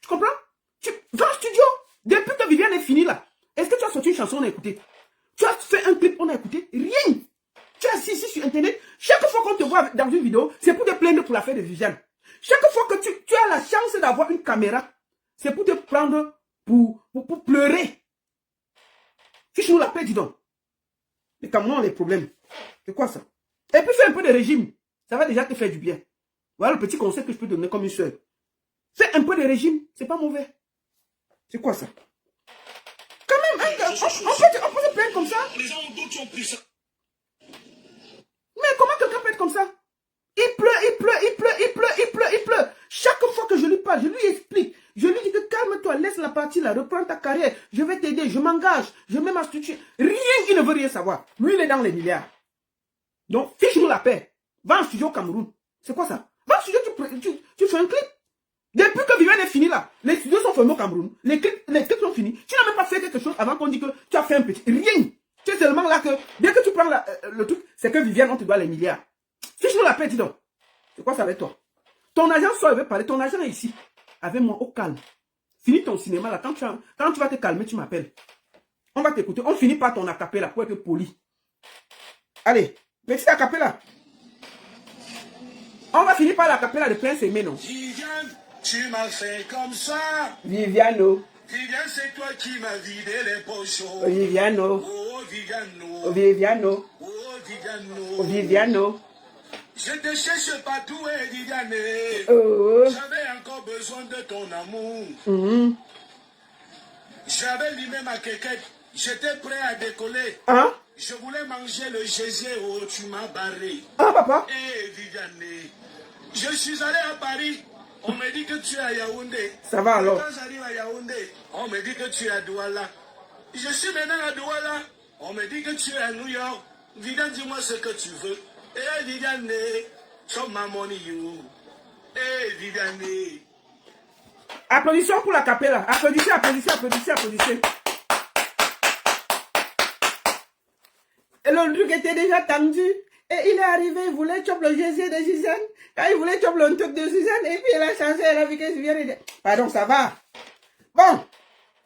Tu comprends? Va au studio. Depuis que Viviane est finie là, est-ce que tu as sorti une chanson, on a écouté? Tu as fait un clip, on a écouté? Rien. Tu es assis ici sur Internet. Chaque fois qu'on te voit dans une vidéo, c'est pour te plaindre pour l'affaire de Viviane. Chaque fois que tu as la chance d'avoir une caméra, c'est pour te prendre pour pleurer. Fiche-nous la paix, dis donc. Les Camerounais ont les problèmes. C'est quoi ça? Et puis fais un peu de régime. Ça va déjà te faire du bien. Voilà le petit conseil que je peux donner comme une soeur. Fais un peu de régime, c'est pas mauvais. C'est quoi ça? Quand même, hein, on peut se plaindre comme ça. Les gens d'autres ont pris ça. Mais comment quelqu'un peut être comme ça? Il pleut, il pleut, il pleut, il pleut, il pleut, il pleut. Chaque fois que je lui parle, je lui explique. Je lui dis que calme-toi, laisse la partie là, reprends ta carrière. Je vais t'aider, je m'engage, je mets ma structure. Rien, il ne veut rien savoir. Lui, il est dans les milliards. Donc, fiche-nous la paix. Va en studio au Cameroun. C'est quoi ça? Va en studio, tu fais un clip. Depuis que Viviane est fini là, les studios sont fermés au Cameroun. Les clips sont finis. Tu n'as même pas fait quelque chose avant qu'on dise que tu as fait un petit. Rien. Tu es seulement là que, dès que tu prends le truc, c'est que Viviane, on te doit les milliards. Fiche-nous la paix, dis donc. C'est quoi ça avec toi? Ton agent sort, il veut parler. Ton agent est ici. Avec moi, au calme. Finis ton cinéma là. Quand tu vas te calmer, tu m'appelles. On va t'écouter. On finit par ton acapella pour être poli. Allez, petit acapella. On va finir par l'acapella de Prince Aimé, non? Viviane, tu m'as fait comme ça. Viviano. Viviane, c'est toi qui m'as vidé les pochons. Viviano. Oh, Viviano. Viviano. Oh, Viviano. Viviano. Je te cherche partout, Viviane. Oh. J'avais encore besoin de ton amour. J'avais limé ma quéquette. J'étais prêt à décoller. Hein? Je voulais manger le gégé, oh, tu m'as barré. Ah, papa? Viviane, je suis allé à Paris. On me dit que tu es à Yaoundé. Ça va alors? Quand j'arrive à Yaoundé, on me dit que tu es à Douala. Je suis maintenant à Douala. On me dit que tu es à New York. Viviane, dis-moi ce que tu veux. Viviane, show my money, you. Viviane. Applaudissons pour la capella. Applaudissez, applaudissez, applaudissez, applaudissez. Et le truc était déjà tendu. Et il est arrivé, il voulait choper le GG de Suzanne. Quand il voulait choper le truc de Suzanne, et puis il a changé, elle a vu que Suzanne. Pardon, ça va. Bon,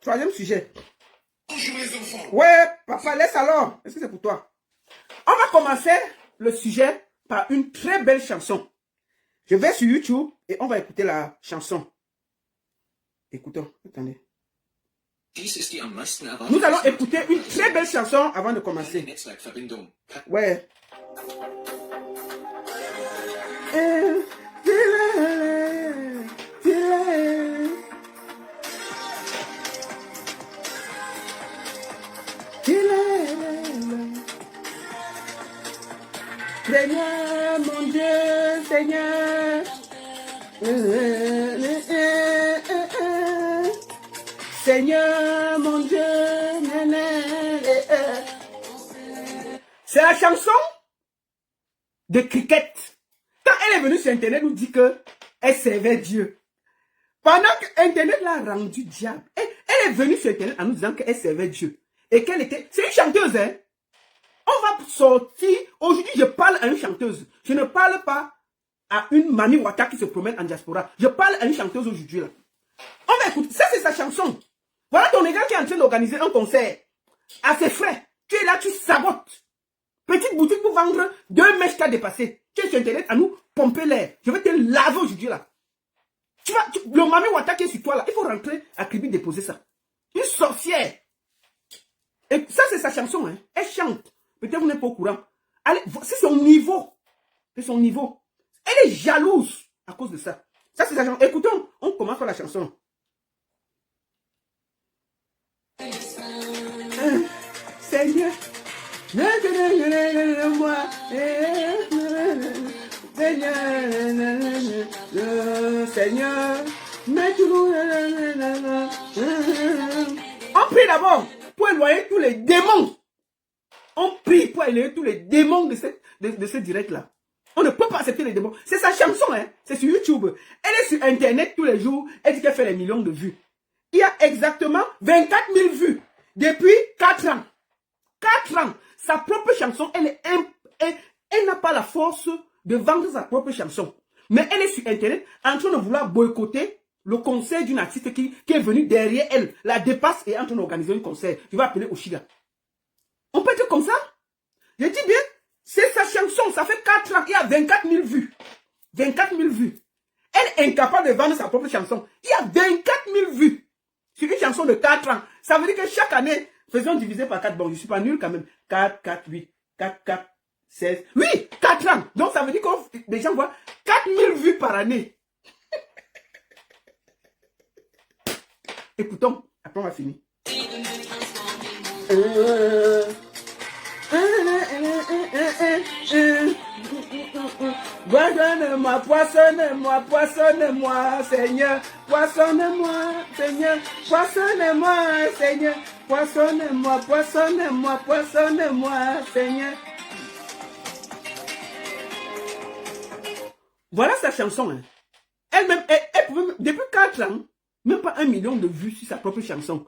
troisième sujet. Bonjour les enfants. Ouais, papa, laisse alors. Est-ce que c'est pour toi? On va commencer le sujet par une très belle chanson. Je vais sur YouTube et on va écouter la chanson. Écoutons, attendez. Nous allons écouter une très belle chanson avant de commencer. Ouais. Seigneur, mon Dieu, Seigneur. Seigneur, mon Dieu. C'est la chanson de Cricket. Quand elle est venue sur Internet, nous dit que elle servait Dieu. Pendant que Internet l'a rendu diable, elle est venue sur Internet en nous disant qu'elle servait Dieu. Et qu'elle était... C'est une chanteuse, hein. On va sortir... Aujourd'hui, je parle à une chanteuse. Je ne parle pas à une Mami Wata qui se promène en diaspora. Je parle à une chanteuse aujourd'hui, là. On va écouter. Ça, c'est sa chanson. Voilà ton égal qui est en train d'organiser un concert. À ses frais. Tu es là, tu sabotes. Petite boutique pour vendre 2 mèches qu'à dépasser. Tu es sur Internet à nous pomper l'air. Je vais te laver aujourd'hui, là. Le Mami Wata qui est sur toi, là, il faut rentrer à Kribi déposer ça. Une sorcière. Et ça, c'est sa chanson, hein. Elle chante. Peut-être vous n'êtes pas au courant. Allez, c'est son niveau. C'est son niveau. Elle est jalouse à cause de ça. Ça, c'est sa chanson. Écoutons, on commence par la chanson. Seigneur, moi, Seigneur, on prie d'abord pour éloigner tous les démons. On prie pour éloigner tous les démons de ce direct-là. On ne peut pas accepter les démons. C'est sa chanson, hein. C'est sur YouTube. Elle est sur Internet tous les jours. Elle dit qu'elle fait les millions de vues. Il y a exactement 24 000 vues depuis 4 ans. 4 ans. Sa propre chanson, elle n'a pas la force de vendre sa propre chanson. Mais elle est sur Internet en train de vouloir boycotter le concert d'une artiste qui est venue derrière elle, la dépasse et est en train d'organiser un concert. Je vais appeler Oshiga. On peut être comme ça? Je dis bien, c'est sa chanson, ça fait 4 ans, il y a 24 000 vues. 24 000 vues. Elle est incapable de vendre sa propre chanson. Il y a 24 000 vues sur une chanson de 4 ans. Ça veut dire que chaque année, Faisons diviser par 4. Bon, je ne suis pas nul quand même. 4, 4, 8, 4, 4, 16. Oui, 4 ans. Donc, ça veut dire que les gens voient 4000 vues par année. Écoutons. Après, on va finir. Poissonne-moi, poissonne-moi, poissonne-moi, Seigneur. Poissonne-moi, Seigneur. Poissonne-moi, Seigneur. Poissonne-moi, poissonne-moi, poissonne-moi, Seigneur. Voilà sa chanson. Hein. Elle-même, elle pouvait, depuis 4 ans, même pas 1 million de vues sur sa propre chanson.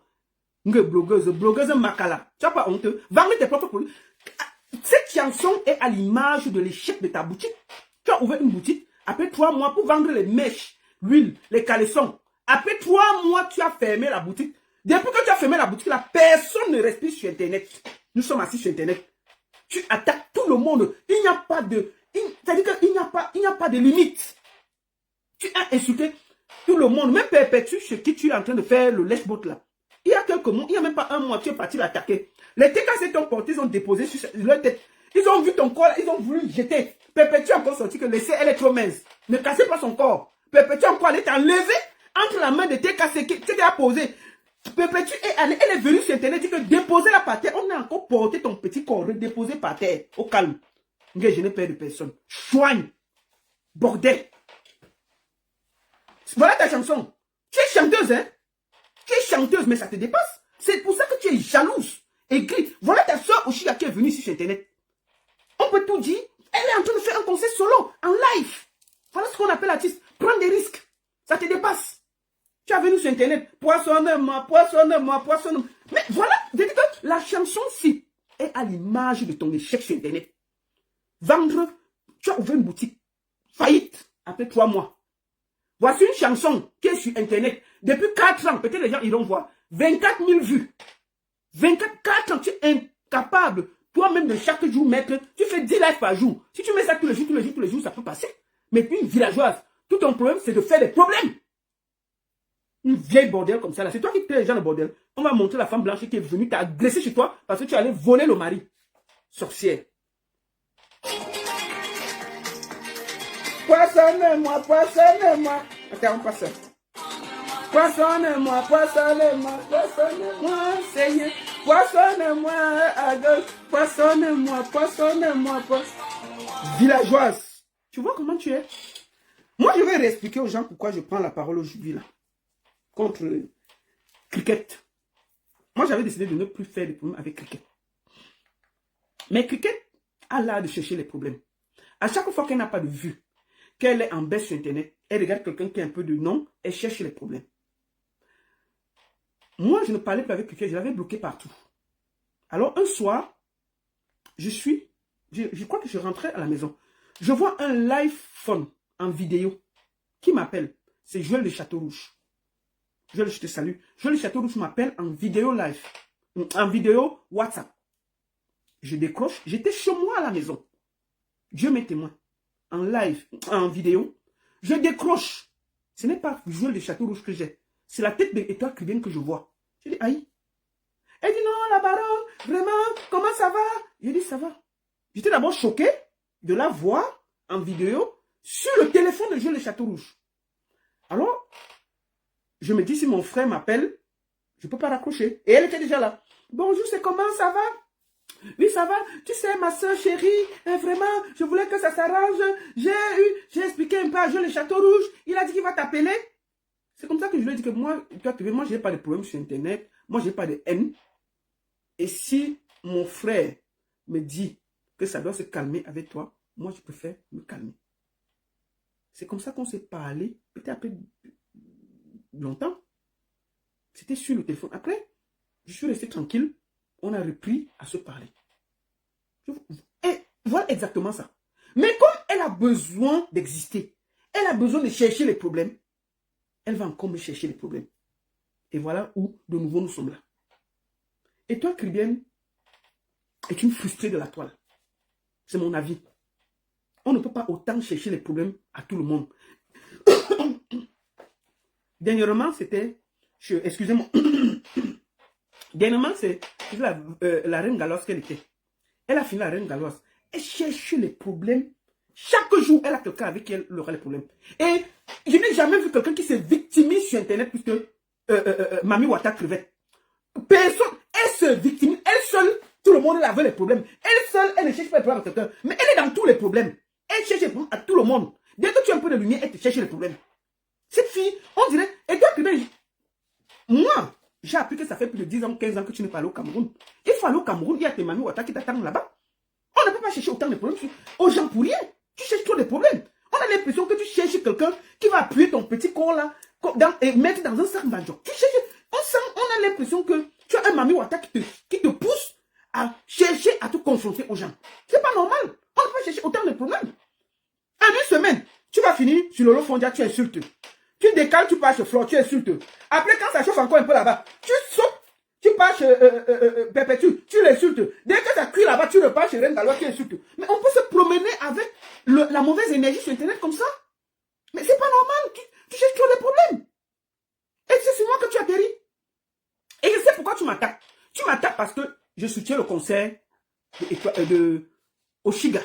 Une blogueuse Makala. Tu n'as pas honte. Vendre tes propres produits. Cette chanson est à l'image de l'échec de ta boutique. Tu as ouvert une boutique. Après 3 mois pour vendre les mèches, l'huile, les caleçons. Après 3 mois, tu as fermé la boutique. Depuis que tu as fermé la boutique, la personne ne respire sur Internet. Nous sommes assis sur Internet. Tu attaques tout le monde. Il n'y a pas de... C'est-à-dire qu'il n'y a pas de limite. Tu as insulté tout le monde. Même Perpétue, chez qui tu es en train de faire le lèche-botte là. Il y a quelques mois, il n'y a même pas 1 mois, tu es parti l'attaquer. Les TKC t'ont porté, ils ont déposé sur leur tête. Ils ont vu ton corps, ils ont voulu jeter. Perpétue a encore sorti que laissez, elle est trop mince. Ne cassez pas son corps. Perpétue encore, elle est enlevée entre la main de TKC qui t'es posé. Perpétue elle est venue sur Internet, dit que déposez-la par terre. On a encore porté ton petit corps, déposé par terre, au calme. Je n'ai peur de personne. Soigne. Bordel. Voilà ta chanson. Tu es chanteuse, hein? Tu es chanteuse, mais ça te dépasse. C'est pour ça que tu es jalouse. Aigrie. Voilà ta soeur Oshia qui est venue ici sur Internet. On peut tout dire. Elle est en train de faire un concert solo, en live. Voilà ce qu'on appelle l'artiste. Prends des risques. Ça te dépasse. Tu es venu sur Internet. Poissonne-moi, poissonne-moi, poissonne-moi. Mais voilà, je dis que la chanson-ci est à l'image de ton échec sur Internet. Vendre, tu as ouvert une boutique. Faillite, après 3 mois. Voici une chanson qui est sur Internet. Depuis 4 ans, peut-être les gens iront voir. 24 000 vues. 4 ans, tu es incapable, toi-même de chaque jour mettre, tu fais 10 lives par jour. Si tu mets ça tous les jours, ça peut passer. Mais une villageoise, tout ton problème, c'est de faire des problèmes. Une vieille bordel comme ça, là, c'est toi qui crée les gens de bordel. On va montrer la femme blanche qui est venue t'agresser chez toi parce que tu allais voler le mari. Sorcière. Poissonne-moi, poissonne-moi. Attends, on passe. Poissonne-moi, poissonne-moi, poissonne-moi, Seigneur. Poissonne-moi à gauche. Poissonne-moi, poissonne-moi, poissonne-moi. Villageoise. Tu vois comment tu es? Moi, je vais réexpliquer aux gens pourquoi je prends la parole aujourd'hui là. Contre Cricket. Moi, j'avais décidé de ne plus faire de problèmes avec Cricket. Mais Cricket a l'art de chercher les problèmes. À chaque fois qu'elle n'a pas de vue, qu'elle est en baisse sur Internet, elle regarde quelqu'un qui a un peu de nom, elle cherche les problèmes. Moi, je ne parlais plus avec quelqu'un, je l'avais bloqué partout. Alors, un soir, je crois que je rentrais à la maison. Je vois un live phone en vidéo qui m'appelle. C'est Joël de Château-Rouge. Joël, je te salue. Joël de Château-Rouge m'appelle en vidéo live, en vidéo WhatsApp. Je décroche, j'étais chez moi à la maison. Dieu m'est témoin. En live, en vidéo, je décroche. Ce n'est pas Joël de Château-Rouge que j'ai. C'est la tête d'Étoile Caribbeenne que je vois. Je dis, aïe. Elle dit, non, la baronne, vraiment, comment ça va? Je dis, ça va. J'étais d'abord choqué de la voir en vidéo sur le téléphone de Joël de Château-Rouge. Alors, je me dis, si mon frère m'appelle, je ne peux pas raccrocher. Et elle était déjà là. Bonjour, c'est comment, ça va? Oui, ça va. Tu sais, ma soeur chérie, vraiment, je voulais que ça s'arrange. J'ai expliqué un peu à Joël de Château-Rouge. Il a dit qu'il va t'appeler. C'est comme ça que je lui ai dit que moi, je n'ai pas de problème sur Internet. Moi, je n'ai pas de haine. Et si mon frère me dit que ça doit se calmer avec toi, moi, je préfère me calmer. C'est comme ça qu'on s'est parlé, peut-être après longtemps. C'était sur le téléphone. Après, je suis resté tranquille. On a repris à se parler. Et voilà exactement ça. Mais comme elle a besoin d'exister, elle a besoin de chercher les problèmes, elle va encore me chercher les problèmes. Et voilà où, de nouveau, nous sommes là. Et toi, Caribbeenne, est une frustrée de la toile. C'est mon avis. On ne peut pas autant chercher les problèmes à tout le monde. Dernièrement, c'était... Excusez-moi. Dernièrement, c'est la reine Galoise qu'elle était. Elle a fini la reine Galoise. Elle cherche les problèmes. Chaque jour, elle a quelqu'un avec qui elle aura les problèmes. Et je n'ai jamais vu quelqu'un qui se victimise sur Internet plus que Mami Wata Crevette. Personne, elle se victimise. Elle seule, tout le monde avait les problèmes. Elle seule, elle ne cherche pas les problèmes à quelqu'un. Mais elle est dans tous les problèmes. Elle cherche les problèmes à tout le monde. Dès que tu as un peu de lumière, elle te cherche les problèmes. Cette fille, on dirait, et toi, moi, j'ai appris que ça fait plus de 10 ans, 15 ans que tu n'es pas allé au Cameroun. Il faut aller au Cameroun, il y a tes Mami Wata qui t'attendent là-bas. On ne peut pas chercher autant de problèmes aux gens pour rien. Tu cherches trop de problèmes. On a l'impression que tu cherches quelqu'un qui va appuyer ton petit corps là et mettre dans un sac banjo. Tu cherches, on a l'impression que tu as un Mami Wata qui te pousse à chercher à te confronter aux gens. C'est pas normal. On ne peut pas chercher autant de problèmes. En une semaine, tu vas finir sur le Fondia, tu insultes. Tu décales, tu pars chez Flore, tu insultes. Après, quand ça chauffe encore un peu là-bas, tu sautes, tu pars chez Perpétue, tu l'insultes. Dès que ça cuit là-bas, tu repars chez Reine Galois, tu insultes. Mais on peut se promener avec la mauvaise énergie sur Internet comme ça. Mais c'est pas normal. Tu cherches trop les problèmes. Et c'est sur moi que tu atterris. Et je sais pourquoi tu m'attaques. Tu m'attaques parce que je soutiens le concert de Oshiga.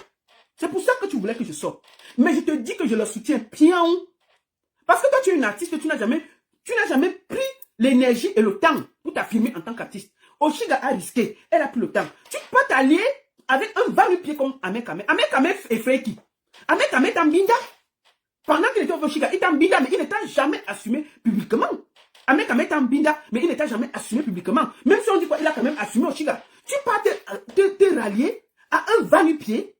C'est pour ça que tu voulais que je sorte. Mais je te dis que je le soutiens bien. Parce que toi, tu es une artiste, tu n'as jamais pris l'énergie et le temps pour t'affirmer en tant qu'artiste. Oshiga a risqué, elle a pris le temps. Tu peux t'allier avec un va-nu-pied comme Amekame. Amekame est fait qui? Amekame est en binda. Pendant qu'il était au Oshiga, il était en binda, mais il n'était jamais assumé publiquement. Amekame est en binda, mais il n'était jamais assumé publiquement. Même si on dit quoi, il a quand même assumé Oshiga. Tu peux te rallier à un va-nu-pied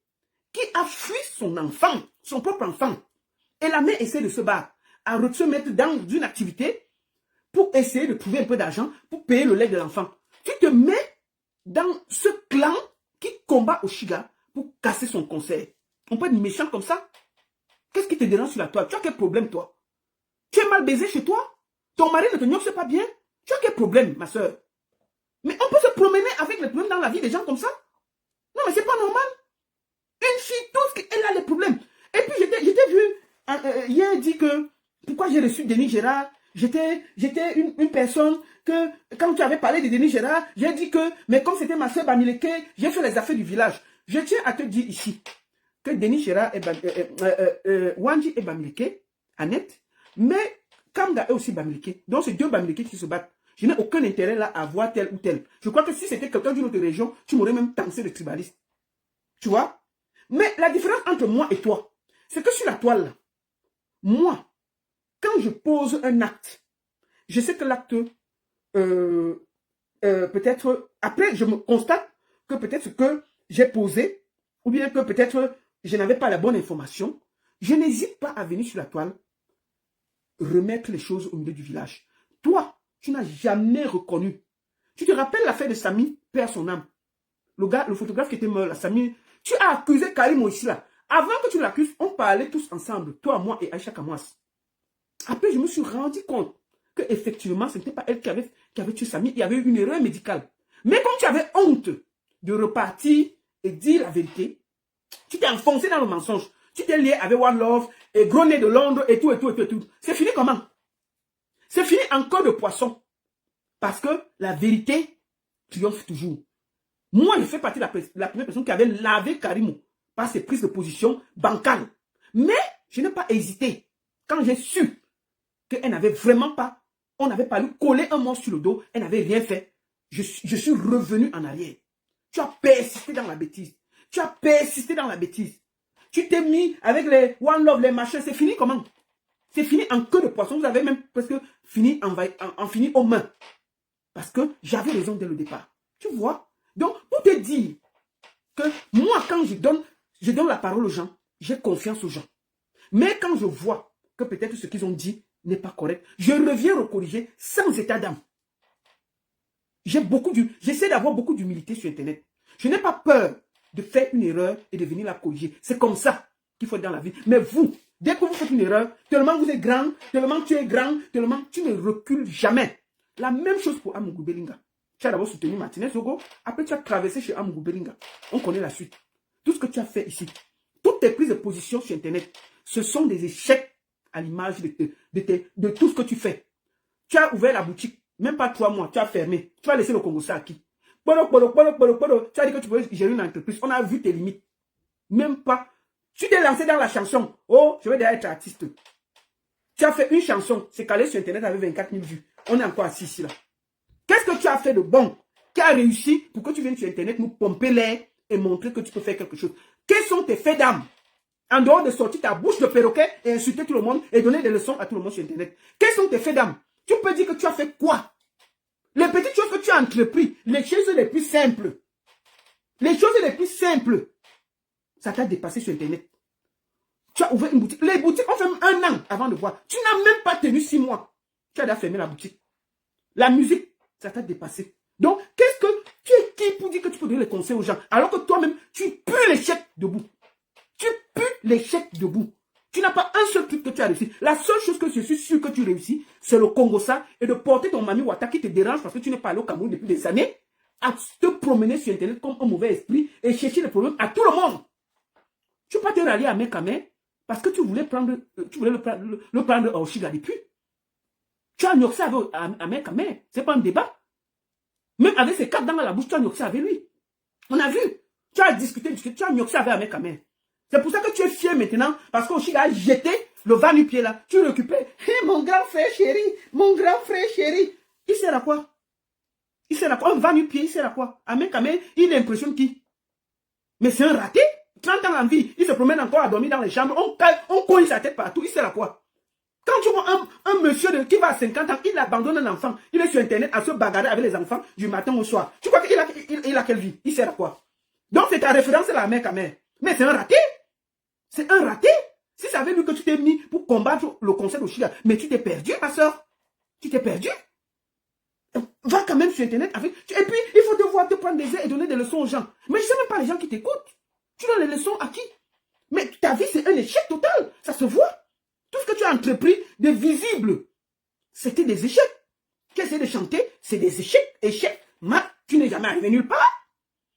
qui a fui son enfant, son propre enfant. Et la mère essaie de se battre, à se mettre dans une activité pour essayer de trouver un peu d'argent pour payer le lait de l'enfant. Tu te mets dans ce clan qui combat Oshiga pour casser son concert. On peut être méchant comme ça. Qu'est-ce qui te dérange sur la toile? Tu as quel problème, toi? Tu es mal baisé chez toi? Ton mari ne te nyoxe pas bien? Tu as quel problème, ma soeur? Mais on peut se promener avec les problèmes dans la vie des gens comme ça? Non, mais c'est pas normal. Une fille, tout elle a les problèmes. Et puis, j'étais vu, hier dit que, pourquoi j'ai reçu Denis Gérard? J'étais une personne que, quand tu avais parlé de Denis Gérard, j'ai dit que, mais comme c'était ma soeur Bamileke, j'ai fait les affaires du village. Je tiens à te dire ici, que Denis Gérard et Wanji est Bamileke, Annette, mais Kamga est aussi Bamileke. Donc, c'est deux Bamileke qui se battent. Je n'ai aucun intérêt là à voir tel ou tel. Je crois que si c'était quelqu'un d'une autre région, tu m'aurais même pensé de tribaliste. Tu vois? Mais la différence entre moi et toi, c'est que sur la toile, là, moi, quand je pose un acte, je sais que l'acte, peut-être, après, je me constate que peut-être ce que j'ai posé, ou bien que peut-être je n'avais pas la bonne information, je n'hésite pas à venir sur la toile, remettre les choses au milieu du village. Toi, tu n'as jamais reconnu. Tu te rappelles l'affaire de Samy, perd son âme. Le gars, le photographe qui était mort, là, Samy, tu as accusé Karim aussi là. Avant que tu l'accuses, on parlait tous ensemble, toi, moi et Aïcha Kamouas. Après, je me suis rendu compte que effectivement, ce n'était pas elle qui avait tué Samy, il y avait eu une erreur médicale. Mais comme tu avais honte de repartir et dire la vérité, tu t'es enfoncé dans le mensonge. Tu t'es lié avec One Love et Gros Nez de Londres et tout. C'est fini comment? C'est fini en queue de poisson. Parce que la vérité triomphe toujours. Moi, je fais partie de la première personne qui avait lavé Karimou par ses prises de position bancales. Mais je n'ai pas hésité. Quand j'ai su qu'elle n'avait vraiment pas, on n'avait pas lui coller un monstre sur le dos, elle n'avait rien fait. Je suis revenu en arrière. Tu as persisté dans la bêtise. Tu as persisté dans la bêtise. Tu t'es mis avec les One Love, les machins. C'est fini comment? C'est fini en queue de poisson. Vous avez même presque fini en fini aux mains. Parce que j'avais raison dès le départ. Tu vois? Donc, pour te dire que moi, quand je donne la parole aux gens, j'ai confiance aux gens. Mais quand je vois que peut-être ce qu'ils ont dit n'est pas correct, je reviens recorriger sans état d'âme. J'essaie d'avoir beaucoup d'humilité sur Internet. Je n'ai pas peur de faire une erreur et de venir la corriger. C'est comme ça qu'il faut être dans la vie. Mais vous, dès que vous faites une erreur, tellement vous êtes grand, tellement tu es grand, tellement tu ne recules jamais. La même chose pour Amougou Belinga. Tu as d'abord soutenu Martinez Sogo, après tu as traversé chez Amougou Belinga. On connaît la suite. Tout ce que tu as fait ici, toutes tes prises de position sur Internet, ce sont des échecs à l'image de tout ce que tu fais. Tu as ouvert la boutique Même pas 3 mois, tu as fermé. Tu vas laisser le Congo ça à qui? Tu as dit que tu pouvais gérer une entreprise. On a vu tes limites. Même pas. Tu t'es lancé dans la chanson. Oh, je vais déjà être artiste. Tu as fait une chanson. C'est calé sur Internet avec 24 000 vues. On est encore assis ici là. Qu'est-ce que tu as fait de bon? Qui a réussi pour que tu viennes sur Internet nous pomper l'air et montrer que tu peux faire quelque chose? Quels sont tes faits d'âme? En dehors de sortir ta bouche de perroquet et insulter tout le monde et donner des leçons à tout le monde sur Internet. Quels sont tes faits d'âme? Tu peux dire que tu as fait quoi? Les petites choses que tu as entrepris, les choses les plus simples. Les choses les plus simples. Ça t'a dépassé sur Internet. Tu as ouvert une boutique. Les boutiques ont fait 1 an avant de voir. Tu n'as même pas tenu 6 mois. Tu as déjà fermé la boutique. La musique, ça t'a dépassé. Donc, qu'est-ce que tu es qui pour dire que tu peux donner les conseils aux gens alors que toi-même, tu pues l'échec debout. Tu pues l'échec debout. Tu n'as pas un seul truc que tu as réussi. La seule chose que je suis sûr que tu réussis, c'est le Congo ça et de porter ton Mami Wata qui te dérange parce que tu n'es pas allé au Cameroun depuis des années à te promener sur Internet comme un mauvais esprit et chercher les problèmes à tout le monde. Tu ne peux pas te rallier à Mekame parce que tu voulais le prendre au Chiga depuis. Tu as nioxé avec Mekame. Ce n'est pas un débat. Même avec ses 4 dents à la bouche, tu as nioxé avec lui. On a vu. Tu as discuté, tu as nioxé avec Mekame. C'est pour ça que tu es fier maintenant, parce qu'Oshiga a jeté le va-nu-pied là. Tu le récupères. Hey, mon grand frère chéri, mon grand frère chéri. Il sert à quoi? Il sert à quoi? Un va-nu-pied, il sert à quoi? Mekame, il impressionne qui? Mais c'est un raté. 30 ans en vie, il se promène encore à dormir dans les chambres, on cogne sa tête partout, il sert à quoi? Quand tu vois un monsieur qui va à 50 ans, il abandonne un enfant, il est sur Internet à se bagarrer avec les enfants du matin au soir. Tu crois qu'il a quelle vie? Il sert à quoi? Donc c'est ta référence, la mère, quand même. Mais c'est un raté. C'est un raté. Si ça avait vu que tu t'es mis pour combattre le conseil d'Oshiga, mais tu t'es perdu, ma soeur. Tu t'es perdu. Va quand même sur Internet avec... Et puis, il faut devoir te prendre des ailes et donner des leçons aux gens. Mais je ne sais même pas les gens qui t'écoutent. Tu donnes les leçons à qui? Mais ta vie, c'est un échec total. Ça se voit. Tout ce que tu as entrepris de visible, c'était des échecs. Tu essaies de chanter, c'est des échecs. Échecs. Mais tu n'es jamais arrivé nulle part.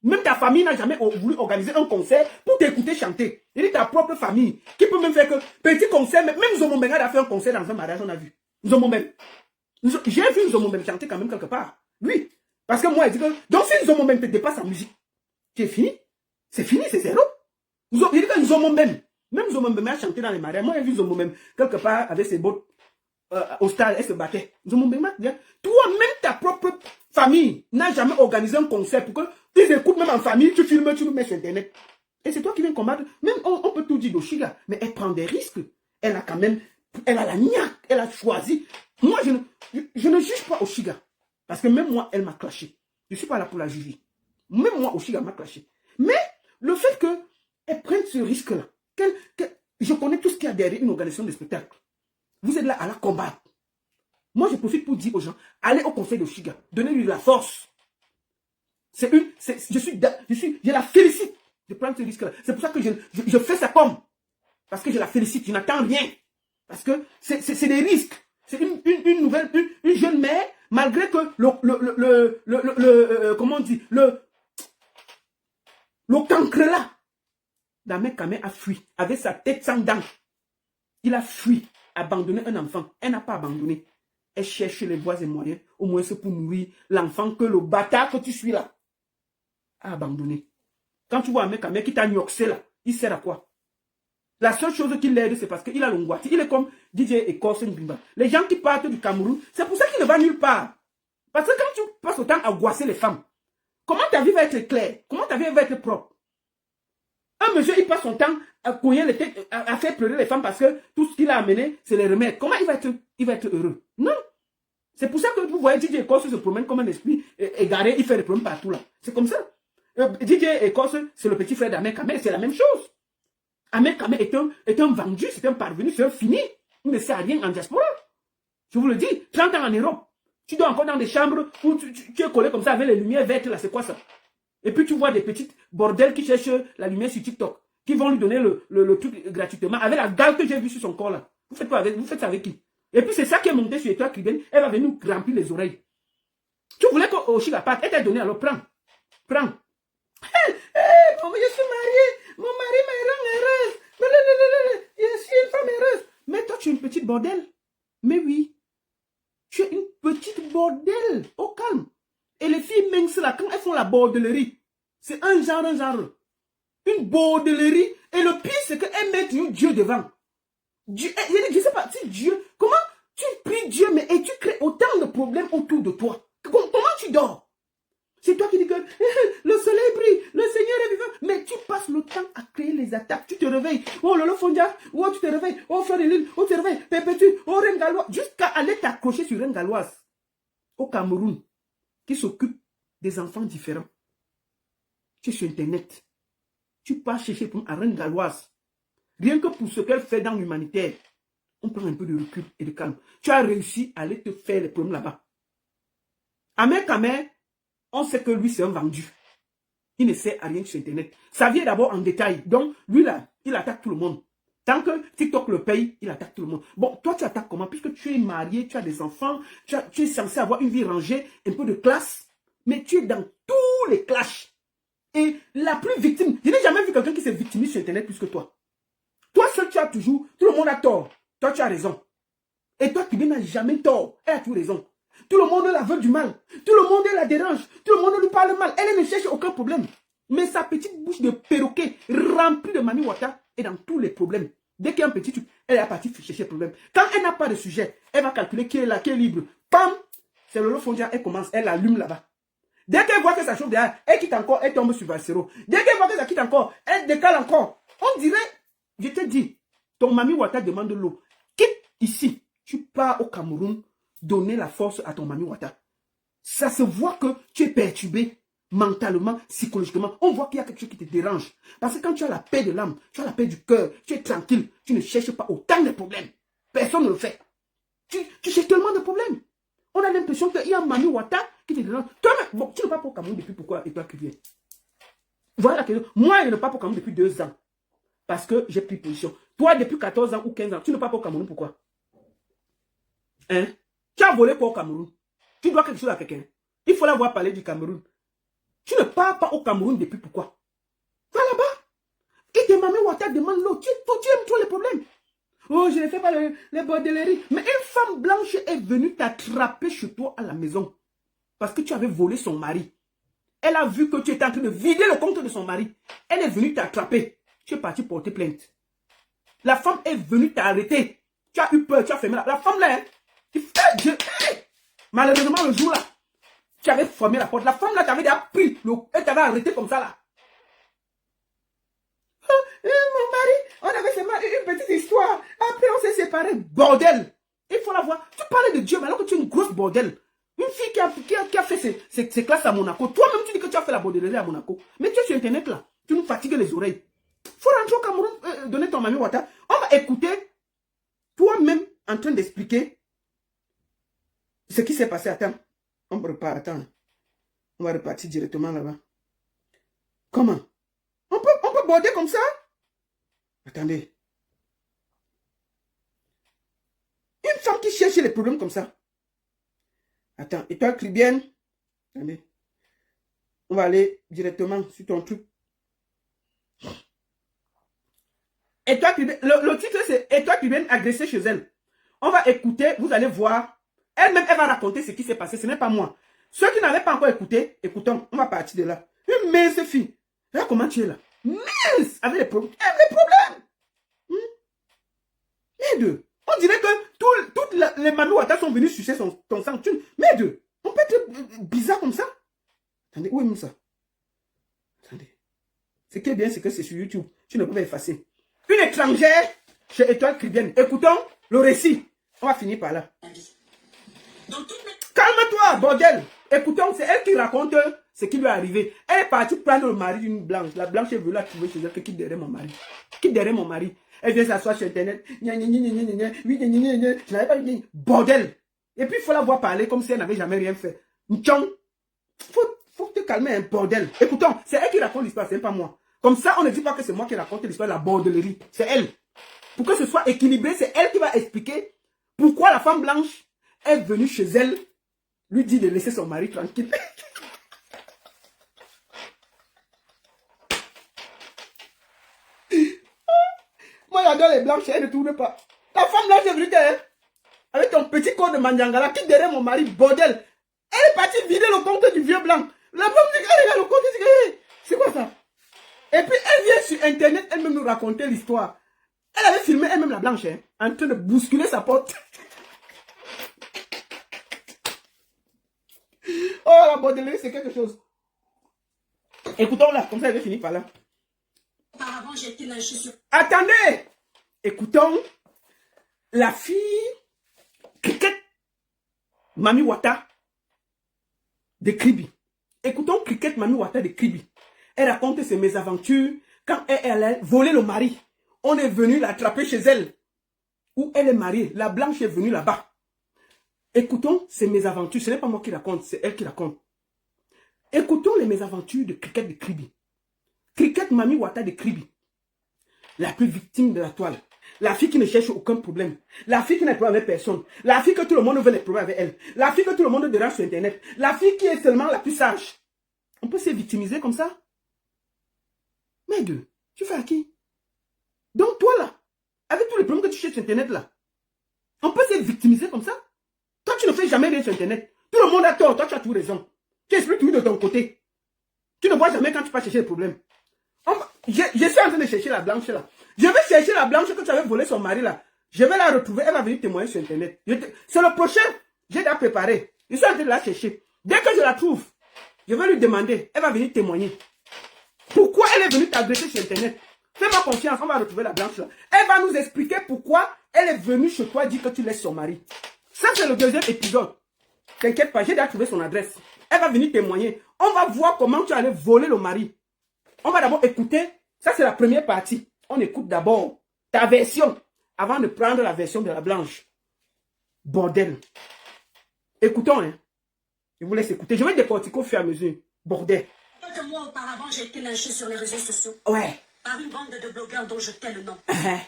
Même ta famille n'a jamais voulu organiser un concert pour t'écouter chanter. Et ta propre famille, qui peut même faire que petit concert, même Zomobenga a fait un concert dans un mariage, on a vu. Zomobenga. J'ai vu Zomobenga chanter quand même quelque part. Oui. Parce que moi, il dit que, donc si Zomobenga te dépasse en musique, tu es fini. C'est fini, c'est zéro. Il dit que Zomobenga, même Zomobenga a chanté dans les mariages. Moi, j'ai vu Zomobenga quelque part avec ses bottes au stade, elle se battait. Zomobenga, toi-même, ta propre famille n'a jamais organisé un concert pour que ils écoutent même en famille, tu filmes, tu nous mets sur Internet. Et c'est toi qui viens combattre. Même on peut tout dire d'Oshiga, mais elle prend des risques. Elle a quand même, elle a la niaque, elle a choisi. Moi, je ne juge pas Oshiga. Parce que même moi, elle m'a clashé. Je ne suis pas là pour la juger. Même moi, Oshiga m'a clashé. Mais le fait qu'elle prenne ce risque-là, je connais tout ce qu'il y a derrière une organisation de spectacle. Vous êtes là à la combattre. Moi, je profite pour dire aux gens, allez au conseil d'Oshiga, donnez-lui de la force. Je la félicite de prendre ce risque-là. C'est pour ça que je fais ça comme. Parce que je la félicite, je n'attends rien. Parce que c'est des risques. C'est une nouvelle, une jeune mère, malgré que comment on dit, le cancre là, Mekame a fui, avec sa tête sans dents. Il a fui, abandonné un enfant. Elle n'a pas abandonné. Elle cherche les voies et moyens, au moins c'est pour nourrir l'enfant que le bâtard que tu suis là a abandonné. Quand tu vois un mec qui t'a nioxé là, il sert à quoi? La seule chose qui l'aide, c'est parce qu'il a l'ongouati. Il est comme DJ Ecosse Mbimba. Les gens qui partent du Cameroun, c'est pour ça qu'il ne va nulle part. Parce que quand tu passes autant à goisser les femmes, comment ta vie va être claire? Comment ta vie va être propre? Un monsieur, il passe son temps à cogner les têtes, à faire pleurer les femmes parce que tout ce qu'il a amené, c'est les remèdes. Comment il va être heureux? Non. C'est pour ça que vous voyez DJ Ecosse se promène comme un esprit égaré, il fait des problèmes partout là. C'est comme ça. DJ Ecosse, c'est le petit frère d'Amekame, c'est la même chose. Amekame est un vendu, c'est un parvenu, c'est un fini. Il ne sert à rien en diaspora. Je vous le dis, 30 ans en Europe. Tu dors encore dans des chambres où tu es collé comme ça avec les lumières vertes là, c'est quoi ça? Et puis tu vois des petites bordels qui cherchent la lumière sur TikTok, qui vont lui donner le truc gratuitement, avec la gale que j'ai vue sur son corps là. Vous faites quoi avec? Vous faites ça avec qui? Et puis c'est ça qui est monté sur Étoile Kriben, elle va venir nous remplir les oreilles. Tu voulais qu'Oshiga parte, elle t'a donné, alors prends. Prends. Je suis mariée, mon mari me rend heureuse. Je suis une femme heureuse. Mais toi, tu es une petite bordel. Mais oui. Tu es une petite bordel, au calme. Et les filles minces là, quand elles font la bordellerie, c'est un genre. Une bordellerie. Et le pire, c'est qu'elles mettent Dieu devant. Dieu, je ne sais pas, si Dieu, comment tu pries Dieu, mais et tu crées autant de problèmes autour de toi. Comment tu dors? C'est toi qui dis que le soleil brille, le Seigneur est vivant. Mais tu passes le temps à créer les attaques. Tu te réveilles. Oh, Lolo Fondia. Oh, tu te réveilles. Oh, Fleur de Lune. Oh, tu te réveilles. Perpétue. Oh, Reine Galloise. Jusqu'à aller t'accrocher sur Reine Galloise. Au Cameroun. Qui s'occupe des enfants différents. Tu es sur Internet. Tu pars chercher pour un Reine Galloise. Rien que pour ce qu'elle fait dans l'humanitaire. On prend un peu de recul et de calme. Tu as réussi à aller te faire les problèmes là-bas. Amer Kamer, on sait que lui, c'est un vendu. Il ne sait à rien sur Internet. Ça vient d'abord en détail. Donc, lui, là, il attaque tout le monde. Tant que TikTok le paye, il attaque tout le monde. Bon, toi, tu attaques comment? Puisque tu es marié, tu as des enfants, tu es censé avoir une vie rangée, un peu de classe. Mais tu es dans tous les clashs. Et la plus victime, je n'ai jamais vu quelqu'un qui s'est victimisé sur Internet plus que toi. Toi seul, tu as toujours, tout le monde a tort. Toi, tu as raison. Et toi, tu n'as jamais tort. Elle a toujours raison. Tout le monde la veut du mal. Tout le monde la dérange. Tout le monde lui parle mal. Elle ne cherche aucun problème. Mais sa petite bouche de perroquet remplie de Mami Wata est dans tous les problèmes. Dès qu'il y a un petit truc, elle est partie chercher le problème. Quand elle n'a pas de sujet, elle va calculer qui est là, qui est libre. Pam! C'est Lolo Fondia, elle commence, elle allume là-bas. Dès qu'elle voit que ça chauffe derrière, elle quitte encore, elle tombe sur Valsero. Dès qu'elle voit que ça quitte encore, elle décale encore. On dirait, je te dis, ton Mami Wata demande de l'eau. Quitte ici, tu pars au Cameroun, donner la force à ton Mami Wata. Ça se voit que tu es perturbé mentalement, psychologiquement. On voit qu'il y a quelque chose qui te dérange. Parce que quand tu as la paix de l'âme, tu as la paix du cœur, tu es tranquille, tu ne cherches pas autant de problèmes. Personne ne le fait. Tu cherches tellement de problèmes. On a l'impression qu'il y a un Mami Wata qui te dérange. Toi-même, bon, tu ne vas pas au Cameroun depuis pourquoi et toi qui viens. Voilà la question. Moi, je ne pars pas au Cameroun depuis 2 ans. Parce que j'ai pris position. Toi, depuis 14 ans ou 15 ans, tu ne pars pas au Cameroun pourquoi? Hein? Tu as volé quoi au Cameroun? Tu dois quelque chose à quelqu'un. Il faut la voir parler du Cameroun. Tu ne pars pas au Cameroun depuis pourquoi? Va là-bas. Et tes Mami Wata demande l'eau. Tu aimes tous les problèmes. Oh, je ne fais pas les bordelleries. Mais une femme blanche est venue t'attraper chez toi à la maison. Parce que tu avais volé son mari. Elle a vu que tu étais en train de vider le compte de son mari. Elle est venue t'attraper. Tu es parti porter plainte. La femme est venue t'arrêter. Tu as eu peur, tu as fermé la femme là. Hein, malheureusement, le jour là, tu avais fermé la porte. La femme là t'avait déjà pris. Elle t'avait arrêté comme ça là. Mon mari, on avait seulement une petite histoire. Après, on s'est séparés. Bordel. Il faut la voir. Tu parlais de Dieu, mais alors que tu es une grosse bordel. Une fille qui a fait ses classes à Monaco. Toi-même, tu dis que tu as fait la bordellerie à Monaco. Mais tu es sur Internet là. Tu nous fatigues les oreilles. Il faut rentrer au Cameroun, donner ton Mami Wata. On va écouter toi-même en train d'expliquer ce qui s'est passé. Attends. On repart. Attends. On va repartir directement là-bas. Comment? On peut border comme ça? Attendez. Une femme qui cherche les problèmes comme ça. Attends. Et toi, Cribienne? Attendez. On va aller directement sur ton truc. Et toi, le titre, c'est « Et toi, Cribienne agressé chez elle ». On va écouter, vous allez voir. Elle-même, elle va raconter ce qui s'est passé. Ce n'est pas moi. Ceux qui n'avaient pas encore écouté, écoutons. On va partir de là. Une mince fille. Regarde comment tu es là. Mince. Avec les problèmes. Les problèmes. Merde. On dirait que toutes les Mami Wata sont venus sucer ton sang. Merde. On peut être bizarre comme ça. Attendez, où est Moussa? Attendez. Ce qui est bien, c'est que c'est sur YouTube. Tu ne peux pas effacer. Une étrangère chez Étoile Cribienne. Écoutons le récit. On va finir par là. Calme-toi, bordel. Écoutons, c'est elle qui raconte ce qui lui est arrivé. Elle est partie prendre le mari d'une blanche. La blanche est venue la trouver chez elle. Qui derrière mon mari? Qui derrière mon mari? Elle vient s'asseoir sur Internet. Oui, je n'avais pas dit. Bordel. Et puis il faut la voir parler comme si elle n'avait jamais rien fait. Faut te calmer, un bordel. Écoutons, c'est elle qui raconte l'histoire, c'est pas moi. Comme ça, on ne dit pas que c'est moi qui raconte l'histoire de la bordellerie. C'est elle. Pour que ce soit équilibré, c'est elle qui va expliquer pourquoi la femme blanche est venue chez elle, lui dit de laisser son mari tranquille. Moi, j'adore les blanches, elle ne tourne pas. La femme blanche est venue, avec ton petit corps de Mandjangala qui derrière mon mari, bordel. Elle est partie vider le compte du vieux blanc. La femme dit, regarde le compte, dit, c'est quoi ça? Et puis elle vient sur internet, elle-même nous raconter l'histoire. Elle avait filmé elle-même la blanche, hein, en train de bousculer sa porte. Oh, la bordellerie, c'est quelque chose. Écoutons là, comme ça elle va finir par là. Auparavant, j'ai été lynchée sur... Attendez! Écoutons la fille Cricket Mami Wata de Kribi. Écoutons Cricket Mami Wata de Kribi. Elle raconte ses mésaventures quand elle a volé le mari. On est venu l'attraper chez elle. Où elle est mariée. La blanche est venue là-bas. Écoutons ses mésaventures. Ce n'est pas moi qui raconte, c'est elle qui raconte. Écoutons les mésaventures de Cricket de Kribi. Cricket Mami Wata de Kribi. La plus victime de la toile. La fille qui ne cherche aucun problème. La fille qui n'a pas avec personne. La fille que tout le monde veut les problèmes avec elle. La fille que tout le monde dérange sur internet. La fille qui est seulement la plus sage. On peut se victimiser comme ça? Mais Dieu, tu fais à qui? Donc toi là, avec tous les problèmes que tu cherches sur internet là, on peut se victimiser comme ça? Toi tu ne fais jamais rien sur internet. Tout le monde a tort, toi tu as tout raison. Tu expliques tout de ton côté. Tu ne vois jamais quand tu vas chercher les problèmes. Je suis en train de chercher la blanche là. Je vais chercher la blanche que tu avais volé son mari là. Je vais la retrouver, elle va venir témoigner sur internet. C'est le prochain. J'ai déjà préparé. Je suis en train de la chercher. Dès que je la trouve, je vais lui demander. Elle va venir témoigner. Pourquoi elle est venue t'agresser sur internet? Fais-moi confiance, on va retrouver la blanche là. Elle va nous expliquer pourquoi elle est venue chez toi dire que tu laisses son mari. Ça c'est le deuxième épisode. T'inquiète pas, j'ai déjà trouvé son adresse. Elle va venir témoigner. On va voir comment tu allais voler le mari. On va d'abord écouter. Ça c'est la première partie. On écoute d'abord ta version avant de prendre la version de la blanche. Bordel. Écoutons, hein. Je vous laisse écouter. Je vais décortiquer au fur et à mesure. Bordel. Quelques mois auparavant, j'ai été lynchée sur les réseaux sociaux. Ouais. Par une bande de blogueurs dont je tais le nom. Uh-huh.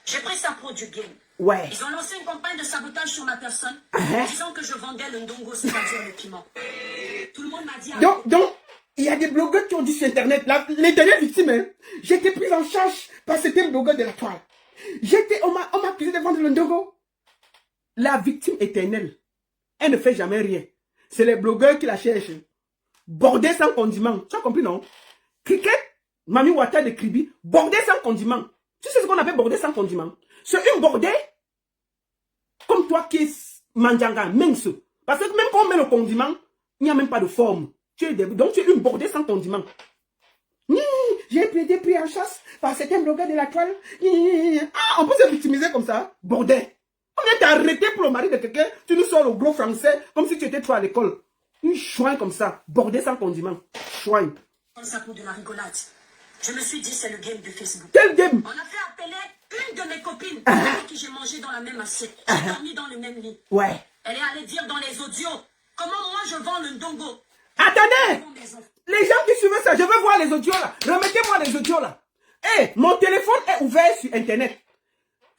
J'ai pris ça pour du game. Ouais. Ils ont lancé une campagne de sabotage sur ma personne, disant que je vendais le ndongo, c'est-à-dire le piment. Tout le monde m'a dit... Donc, il y a des blogueurs qui ont dit sur internet, les dernières victimes, hein, j'ai été prise en charge par certains blogueurs de la toile. On m'a accusé de vendre le ndongo. La victime éternelle, elle ne fait jamais rien. C'est les blogueurs qui la cherchent. Bordé sans condiment. Tu as compris, non? Cricket, Mami Wata de Kribi, bordé sans condiment. Tu sais ce qu'on appelle bordé sans condiment? C'est une bordée comme toi qui es manjanga, mince. Parce que même quand on met le condiment, il n'y a même pas de forme. Donc tu es une bordée sans condiment. J'ai été pris en chasse par certains blogueurs de la toile. Ah, on peut se victimiser comme ça. Bordée. On vient t'arrêter pour le mari de quelqu'un. Tu nous sors le gros français comme si tu étais toi à l'école. Une chouin comme ça. Bordée sans condiment. Chouin. Ça pour de la rigolade. Je me suis dit, c'est le game de Facebook. Quel game? On a fait appeler une de mes copines avec qui j'ai mangé dans la même assiette. J'ai dormi dans le même lit. Ouais. Elle est allée dire dans les audios comment moi je vends le ndongo. Attendez! Les gens qui suivent ça, je veux voir les audios là. Remettez-moi les audios là. Hé, mon téléphone est ouvert sur internet.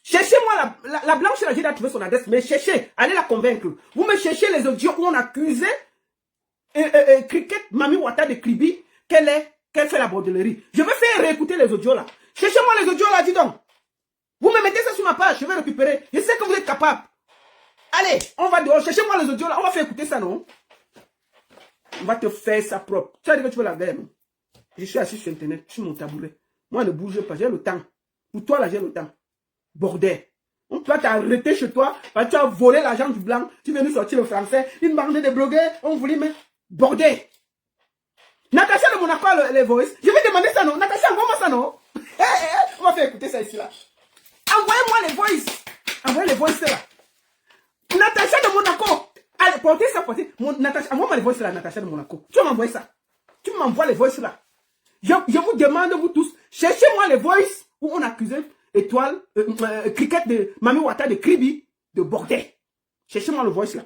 Cherchez-moi la blanche là, j'ai déjà trouvé son adresse. Mais cherchez, allez la convaincre. Vous me cherchez les audios où on accusait Cricket Mami Wata de Kribi qu'elle fait la bordellerie. Je vais faire réécouter les audios là. Cherchez-moi les audios là, dis donc. Vous me mettez ça sur ma page, je vais récupérer. Je sais que vous êtes capable. Allez, on va dehors. Cherchez-moi les audios là, on va faire écouter ça, non? On va te faire ça propre. Tu as dit que tu veux la guerre, non? Je suis assis sur internet, sur mon tabouret. Moi, ne bouge pas, j'ai le temps. Pour toi là, j'ai le temps. Bordel. On peut t'arrêter chez toi parce que tu as volé l'argent du blanc. Tu viens nous sortir le français. Une bande de blogueurs, on voulait mettre. Bordel. Natacha de Monaco, les voices. Je vais demander ça, non? Natacha, envoie-moi ça, non? On va faire écouter ça ici, là. Envoyez-moi les voices. Envoyez les voices, là. Natacha de Monaco. Allez, portez ça, portez. Natacha, envoie-moi les voices, là, Natacha de Monaco. Tu vas m'envoyer ça. Tu m'envoies les voices, là. Je vous demande, vous tous, cherchez-moi les voices où on accusait Étoile, Cricket de Mami Wata de Kribi de bordel. Cherchez-moi le voice, là.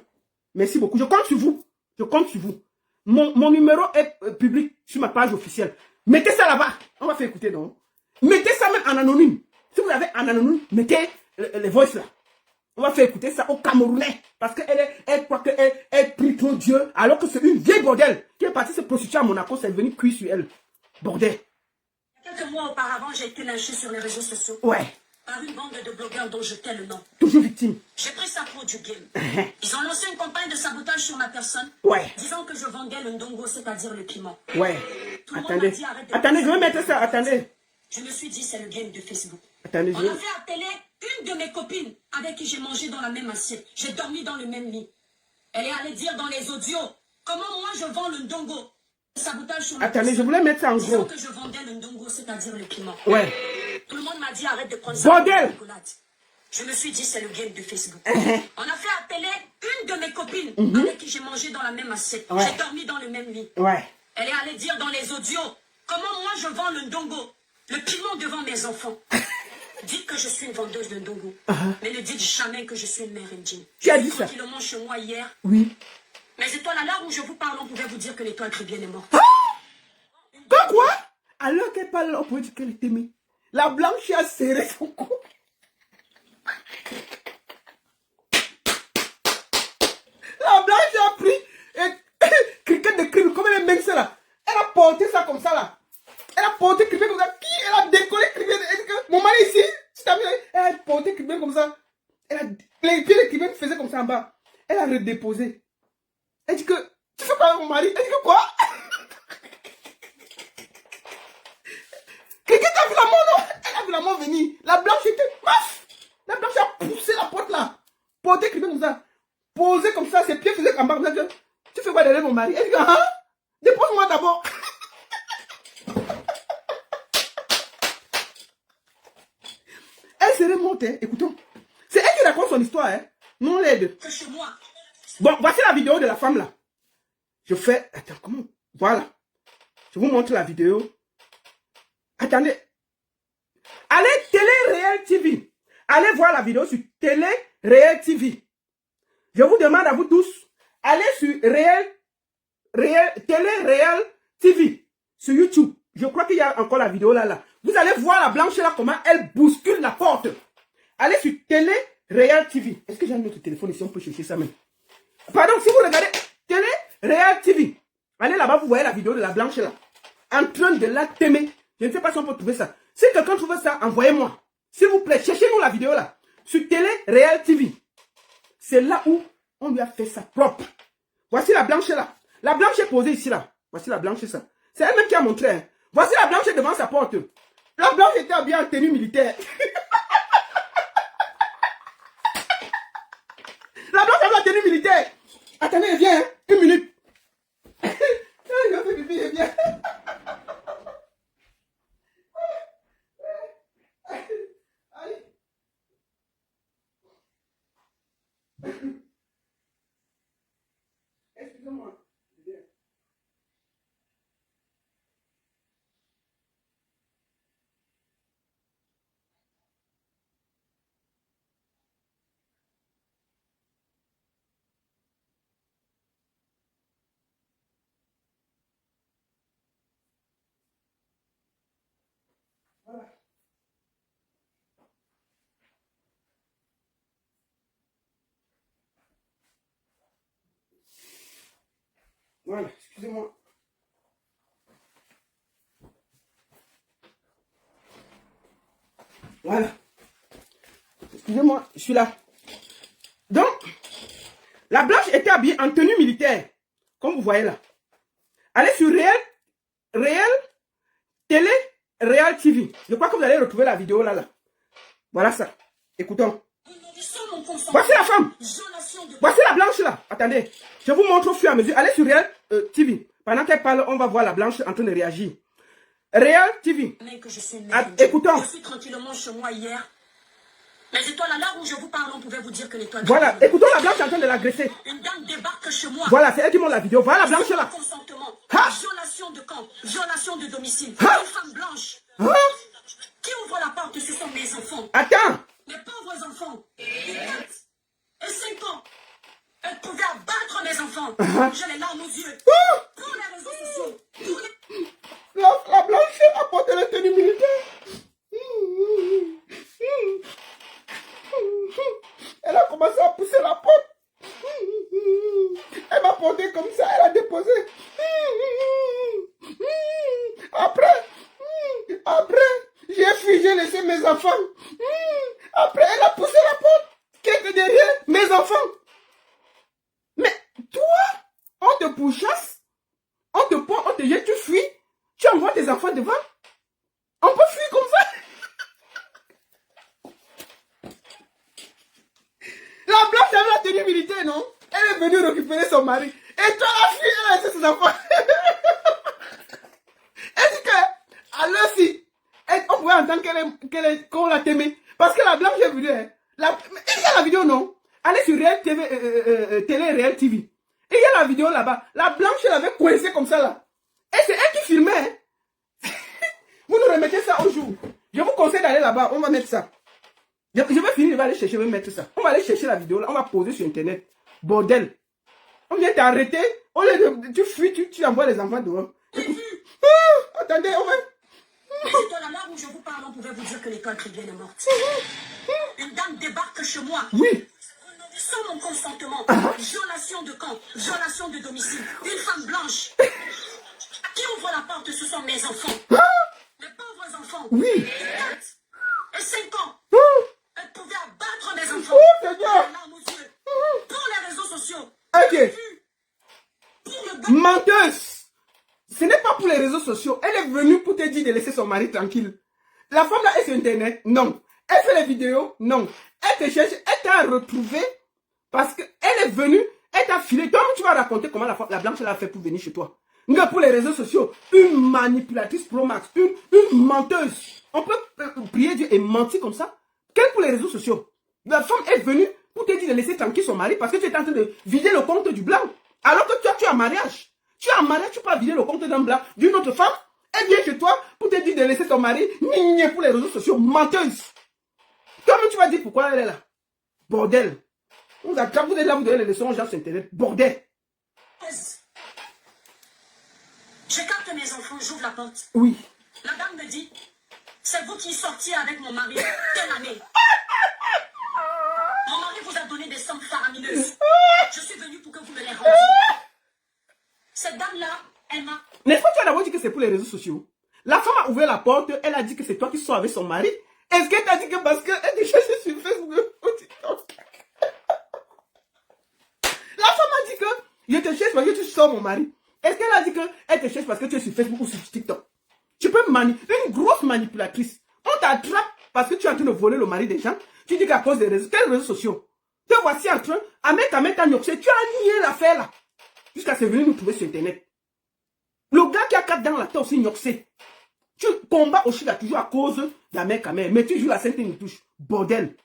Merci beaucoup. Je compte sur vous. Je compte sur vous. Mon numéro est public sur ma page officielle. Mettez ça là-bas. On va faire écouter, non? Mettez ça même en anonyme. Si vous avez en anonyme, mettez les voices là. On va faire écouter ça au Camerounais. Parce qu'elle croit qu'elle prie trop Dieu. Alors que c'est une vieille bordel qui est partie se prostituer à Monaco. C'est venu cuire sur elle. Bordel. Quelques mois auparavant, j'ai été lynchée sur les réseaux sociaux. Ouais. par une bande de blogueurs dont je tais le nom. Toujours victime. J'ai pris ça pour du game. Ils ont lancé une campagne de sabotage sur ma personne, Ouais. disant que je vendais le ndongo, c'est-à-dire le piment. Ouais. Tout le monde Attendez. m'a dit, arrête de Attendez, je vais penser. mettre ça. Attendez. Je me suis dit, c'est le game de Facebook. Attendez, On je a fait appeler une de mes copines avec qui j'ai mangé dans la même assiette. J'ai dormi dans le même lit. Elle est allée dire dans les audios comment moi je vends le ndongo. Sabotage sur ma Attendez, je personne, voulais mettre ça en disant gros. que je vendais le ndongo, c'est-à-dire le piment. Ouais. Tout le monde m'a dit arrête de prendre ça. Bordel! pour la rigolade. Je me suis dit c'est le game de Facebook. On a fait appeler une de mes copines avec qui j'ai mangé dans la même assiette. Ouais. J'ai dormi dans le même lit. Ouais. Elle est allée dire dans les audios comment moi je vends le ndongo, le piment devant mes enfants. Dites que je suis une vendeuse de ndongo, mais ne dites jamais que je suis une mère indienne. Qui a Je dit suis ça? tranquillement chez moi hier. Oui. Mes étoiles, à l'heure où je vous parle, on pouvait vous dire que l'étoile Crébienne est morte. Comme quoi? Alors qu'elle parle, on peut dire qu'elle est aimée. La blanche a serré son cou. La blanche a pris cricket de crime, comme elle est mince là. Elle a porté ça comme ça là. Elle a porté cricket comme ça. Qui? Elle a décollé cricket. Mon mari ici, elle a porté cricket comme ça. Elle a, les pieds de cricket faisaient comme ça en bas. Elle a redéposé. Elle dit que, tu fais quoi avec mon mari? Elle dit que quoi? Quelqu'un a vu la main, non? Elle a vu la main venir. La blanche était paf. La blanche a poussé la porte là. Porté cricket comme ça. Posé comme ça, ses pieds faisaient comme ça. Tu fais quoi derrière mon mari? Elle dit que, hein? Dépose-moi d'abord. Elle serait morte, hein? Écoutons. C'est elle qui raconte son histoire, hein? Non, l'aide. Que chez moi. Bon, voici la vidéo de la femme là. Je fais... Attends, comment? Voilà. Je vous montre la vidéo. Attendez. Allez, Télé Réel TV. Allez voir la vidéo sur Télé Réel TV. Je vous demande à vous tous, allez sur Télé Réel TV. Sur YouTube. Je crois qu'il y a encore la vidéo là. Vous allez voir la blanche là, comment elle bouscule la porte. Allez sur Télé Réel TV. Est-ce que j'ai un autre téléphone ici? On peut chercher ça même. Pardon, si vous regardez Télé Réel TV, allez là-bas, vous voyez la vidéo de la blanche là. En train de la t'aimer. Je ne sais pas si on peut trouver ça. Si quelqu'un trouve ça, envoyez-moi. S'il vous plaît, cherchez-nous la vidéo là. Sur Télé Réel TV. C'est là où on lui a fait ça propre. Voici la blanche là. La blanche est posée ici là. Voici la blanche ça. C'est elle-même qui a montré. Hein. Voici la blanche devant sa porte. La blanche était habillée en tenue militaire. La blanche avait la tenue militaire. Attendez, elle vient. Hein. Une minute. Elle a fait pipi, elle vient. Excusez-moi. Voilà. Voilà, excusez-moi. Voilà. Excusez-moi, je suis là. Donc, la blanche était habillée en tenue militaire. Comme vous voyez là. Allez sur Télé Réel TV. Je crois que vous allez retrouver la vidéo là. Voilà ça. Écoutons. Voici la femme. Voici la blanche là. Attendez. Je vous montre au fur et à mesure. Allez sur Réel TV. Pendant qu'elle parle, on va voir la blanche en train de réagir. Réel TV. Écoutons. Je suis tranquillement chez moi hier. Mais étoiles, à l'heure où je vous parle, on pouvait vous dire que l'étoile... Voilà. Écoutons la blanche en train de l'agresser. Une dame débarque chez moi. Voilà, c'est elle qui montre la vidéo. Voilà la blanche là. Consentement. Ha? Violation de camp. Violation de domicile. Ha? Une femme blanche. Hein? Qui ouvre la porte? Ce sont mes enfants. Attends. Mes pauvres enfants. 4 et 5 ans. Elle pouvait abattre mes enfants. J'ai les larmes aux yeux. Pour les réseaux sociaux. Pour les... La blanche a porté la tenue militaire. Elle a commencé à pousser la porte. Elle m'a porté comme ça, elle a déposé. Après, j'ai fui, j'ai laissé mes enfants. enfants. Mais toi, on te pourchasse, on te prend, on te jette, tu fuis, tu envoies tes enfants devant. On peut fuir comme ça. La blanche avait la tenue militaire, non? Elle est venue récupérer son mari. Et toi, la fille, elle a laissé ses enfants. Elle dit que, alors si, on pouvait entendre qu'on la t'aimait. Parce que la blanche est venue, hein. Il y a la vidéo, non? Allez sur Réel TV, Télé Réel TV. Et il y a la vidéo là-bas. La blanche, elle avait coincé comme ça, là. Et c'est elle qui filmait, hein. Vous nous remettez ça au jour. Je vous conseille d'aller là-bas. On va mettre ça. Je vais finir, je vais aller chercher, je vais mettre ça. On va aller chercher la vidéo là. On va poser sur Internet. Bordel. On vient t'arrêter. Tu fuis, tu envoies les enfants dehors. Attendez, on va... C'est à l'heure où je vous parle, on pouvait vous dire que l'école Triglaine est morte. Une dame débarque chez moi. Oui. Sans mon consentement. Violation de camp, violation de domicile. Une femme blanche. Qui ouvre la porte, ce sont mes enfants. Mes pauvres enfants. Oui. 4 et 5 ans. Elle pouvait abattre mes enfants. Seigneur. Pour les réseaux sociaux. Ok. Pour le Menteuse. Ce n'est pas pour les réseaux sociaux. Elle est venue pour te dire de laisser son mari tranquille. La femme là est sur Internet. Non. Elle fait les vidéos. Non. Elle te cherche. Elle t'a retrouvé parce qu'elle est venue. Elle t'a filé. Toi, tu vas raconter comment la blanche elle a fait pour venir chez toi. Mais pour les réseaux sociaux, une manipulatrice pro max, une menteuse. On peut prier Dieu et mentir comme ça. Quel pour les réseaux sociaux? La femme est venue pour te dire de laisser tranquille son mari parce que tu es en train de vider le compte du blanc. Alors que toi, tu es en mariage. Tu es en mariage, tu peux pas vider le compte d'un blanc d'une autre femme. Elle vient chez toi pour te dire de laisser ton mari migner pour les réseaux sociaux. Menteuse. Toi-même, tu vas dire pourquoi elle est là. Bordel. Quand vous êtes là, vous donnez les leçons aux gens sur Internet. Bordel. J'écarte mes enfants, j'ouvre la porte. Oui. La dame me dit, c'est vous qui sortiez avec mon mari telle année. Mon mari vous a donné des sommes faramineuses. Je suis venue pour que vous me les rendiez. Cette dame-là, elle m'a... N'est-ce pas, tu as d'abord dit que c'est pour les réseaux sociaux? La femme a ouvert la porte, elle a dit que c'est toi qui sors avec son mari. Est-ce qu'elle t'a dit que parce qu'elle te cherchait sur Facebook ou TikTok? La femme a dit que je te cherche parce que tu sors mon mari. Est-ce qu'elle a dit qu'elle te cherche parce que tu es sur Facebook ou sur TikTok? Tu peux une grosse manipulatrice. On t'attrape parce que tu es en train de voler le mari des gens. Tu dis qu'à cause des réseaux, quels réseaux sociaux? Te voici en train, à mettre ta nyoxé. Tu as nié l'affaire là. Jusqu'à ce venir nous trouver sur Internet. Le gars qui a 4 dents là, t'es aussi nyoxé. Tu combats au Chili toujours à cause de la mère Kamel. Mais tu joues la sainte une touche. Bordel.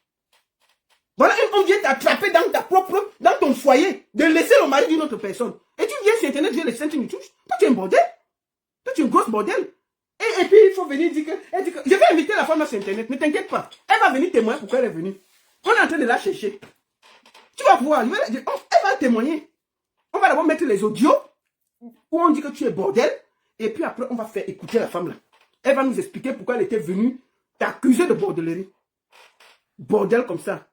Voilà, on vient t'attraper dans ton foyer, de laisser le mari d'une autre personne. Et tu viens sur Internet, tu viens les sainte une touche. Toi, tu es un bordel. Toi, tu es une grosse bordel. Et puis, il faut venir dire que, je vais inviter la femme là sur Internet. Ne t'inquiète pas. Elle va venir témoigner pourquoi elle est venue. On est en train de la chercher. Tu vas voir. Elle va témoigner. On va d'abord mettre les audios où on dit que tu es bordel. Et puis après, on va faire écouter la femme là. Elle va nous expliquer pourquoi elle était venue t'accuser de bordellerie. Bordel comme ça.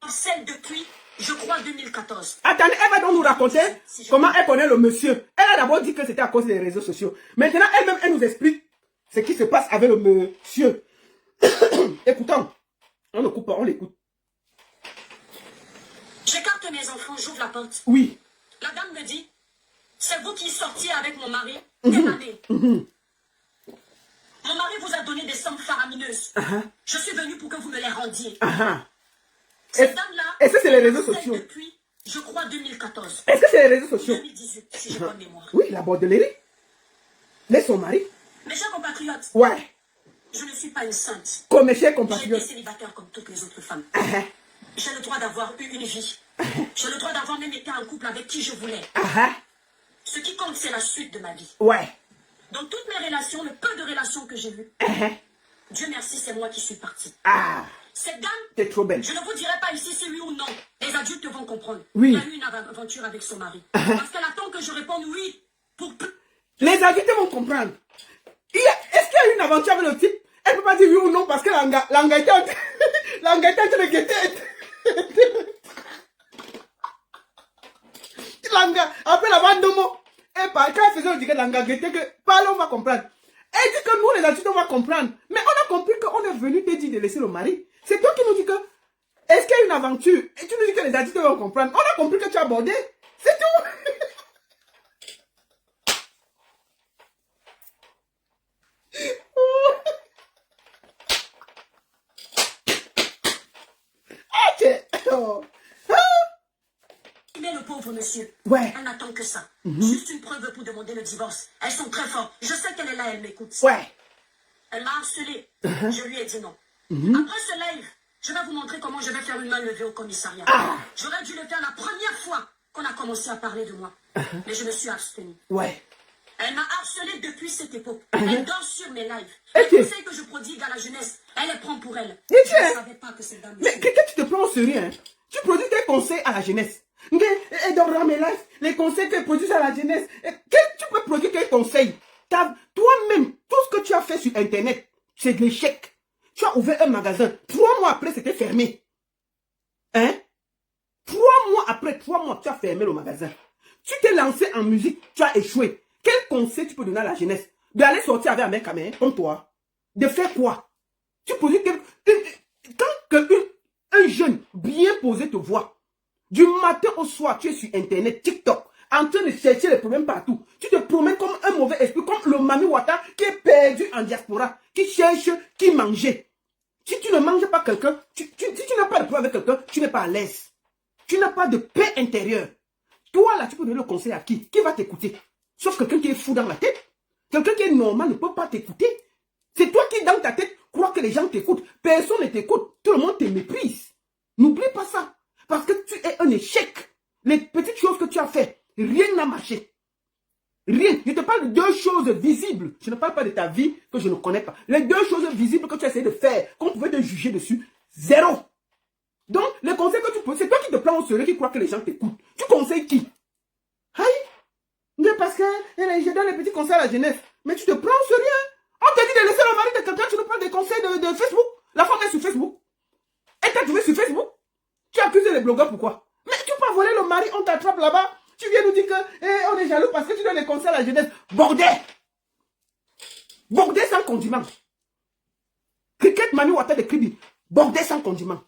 Celle depuis, je crois, 2014. Attendez, elle va donc nous raconter comment elle connaît le monsieur. Elle a d'abord dit que c'était à cause des réseaux sociaux. Maintenant, elle-même, elle nous explique ce qui se passe avec le monsieur. Écoutons. On ne coupe pas, on l'écoute. J'écarte mes enfants, j'ouvre la porte. Oui. La dame me dit, c'est vous qui sortiez avec mon mari telle année. Mon mari vous a donné des sommes faramineuses. Je suis venue pour que vous me les rendiez. Cette dame-là, est-ce que c'est les réseaux sociaux? Depuis, je crois, 2014. Est-ce que c'est les réseaux sociaux? 2018, si j'ai bonne mémoire. Oui, la bordellerie. Laisse son mari. Mes chers compatriotes, ouais. Je ne suis pas une sainte. Comme mes chers J'ai compatriotes. été célibataire comme toutes les autres femmes. J'ai le droit d'avoir eu une vie. J'ai le droit d'avoir même été en couple avec qui je voulais. Ce qui compte, c'est la suite de ma vie. Ouais. Dans toutes mes relations, le peu de relations que j'ai eues, Dieu merci, c'est moi qui suis partie. Cette dame, t'es trop belle. Je ne vous dirai pas ici si oui ou non. Les adultes vont comprendre. Oui. Il y a eu une aventure avec son mari. Parce qu'elle attend que je réponde oui. Les adultes vont comprendre. Est-ce qu'il y a eu une aventure avec le type? Elle ne peut pas dire oui ou non parce que l'anga était en train de guetter. L'anga, après la vente de mots, quand elle faisait le ticket l'anga guettait que parle, on va comprendre. Elle dit que nous, les adultes, on va comprendre. Mais on a compris qu'on est venu te dire de laisser le mari. C'est toi qui nous dis que, est-ce qu'il y a une une aventure. Et tu nous dis que les adultes vont comprendre. On a compris que tu as abordé. C'est tout. Mais le pauvre monsieur, Ouais. elle n'attend que ça. Juste une preuve pour demander le divorce. Elles sont très fortes. Je sais qu'elle est là, elle m'écoute. Ouais. Elle m'a harcelé. Je lui ai dit non. Après ce live, je vais vous montrer comment je vais faire une main levée au commissariat. J'aurais dû le faire la première fois qu'on a commencé à parler de moi. Mais je me suis abstenue. Ouais. Elle m'a harcelé depuis cette époque. Elle dort sur mes lives. Ok. Les conseils que je prodigue à la jeunesse, elle les prend pour elle. Mais Je ne savais pas que cette dame... Mais que tu te prends au sérieux, hein? Tu produis tes conseils à la jeunesse. Et dans mes lives, les conseils que tu produis à la jeunesse. Tu peux produire quels conseils? Toi-même, tout ce que tu as fait sur Internet, c'est de l'échec. Tu as ouvert un magasin. 3 mois après, c'était fermé. Hein? 3 mois après, 3 mois, tu as fermé le magasin. Tu t'es lancé en musique, tu as échoué. Quel conseil tu peux donner à la jeunesse? D'aller sortir avec un mec comme toi? De faire quoi? Tu produis quand un jeune bien posé te voit, du matin au soir, tu es sur Internet, TikTok, en train de chercher les problèmes partout. Tu te promènes comme un mauvais esprit, comme le Mami Wata qui est perdu en diaspora, qui cherche qui manger. Si tu ne manges pas quelqu'un, si tu n'as pas de problème avec quelqu'un, tu n'es pas à l'aise. Tu n'as pas de paix intérieure. Toi, là, tu peux donner le conseil à qui? Qui va t'écouter? Sauf quelqu'un qui est fou dans la tête. Quelqu'un qui est normal ne peut pas t'écouter. C'est toi qui, dans ta tête, crois que les gens t'écoutent. Personne ne t'écoute. Tout le monde te méprise. N'oublie pas ça. Parce que tu es un échec. Les petites choses que tu as fait, rien n'a marché. Rien. Je te parle de 2 choses visibles. Je ne parle pas de ta vie que je ne connais pas. Les 2 choses visibles que tu as essayé de faire, qu'on pouvait te juger dessus, 0. Donc, les conseils que tu peux, c'est toi qui te prends au sérieux, qui crois que les gens t'écoutent. Tu conseilles qui? Aïe. Mais parce que je donne les petits conseils à la jeunesse. Mais tu te prends au sérieux. On te dit de laisser le mari de quelqu'un, tu nous parles des conseils de Facebook. La femme est sur Facebook. Elle t'a trouvé sur Facebook. Tu accuses les blogueurs, pourquoi? Mais tu peux voler le mari, on t'attrape là-bas. Tu viens nous dire que on est jaloux parce que tu donnes les conseils à la jeunesse. Bordel! Bordel sans condiment. Cricket Mami Wata de Kribi. Bordel sans condiment.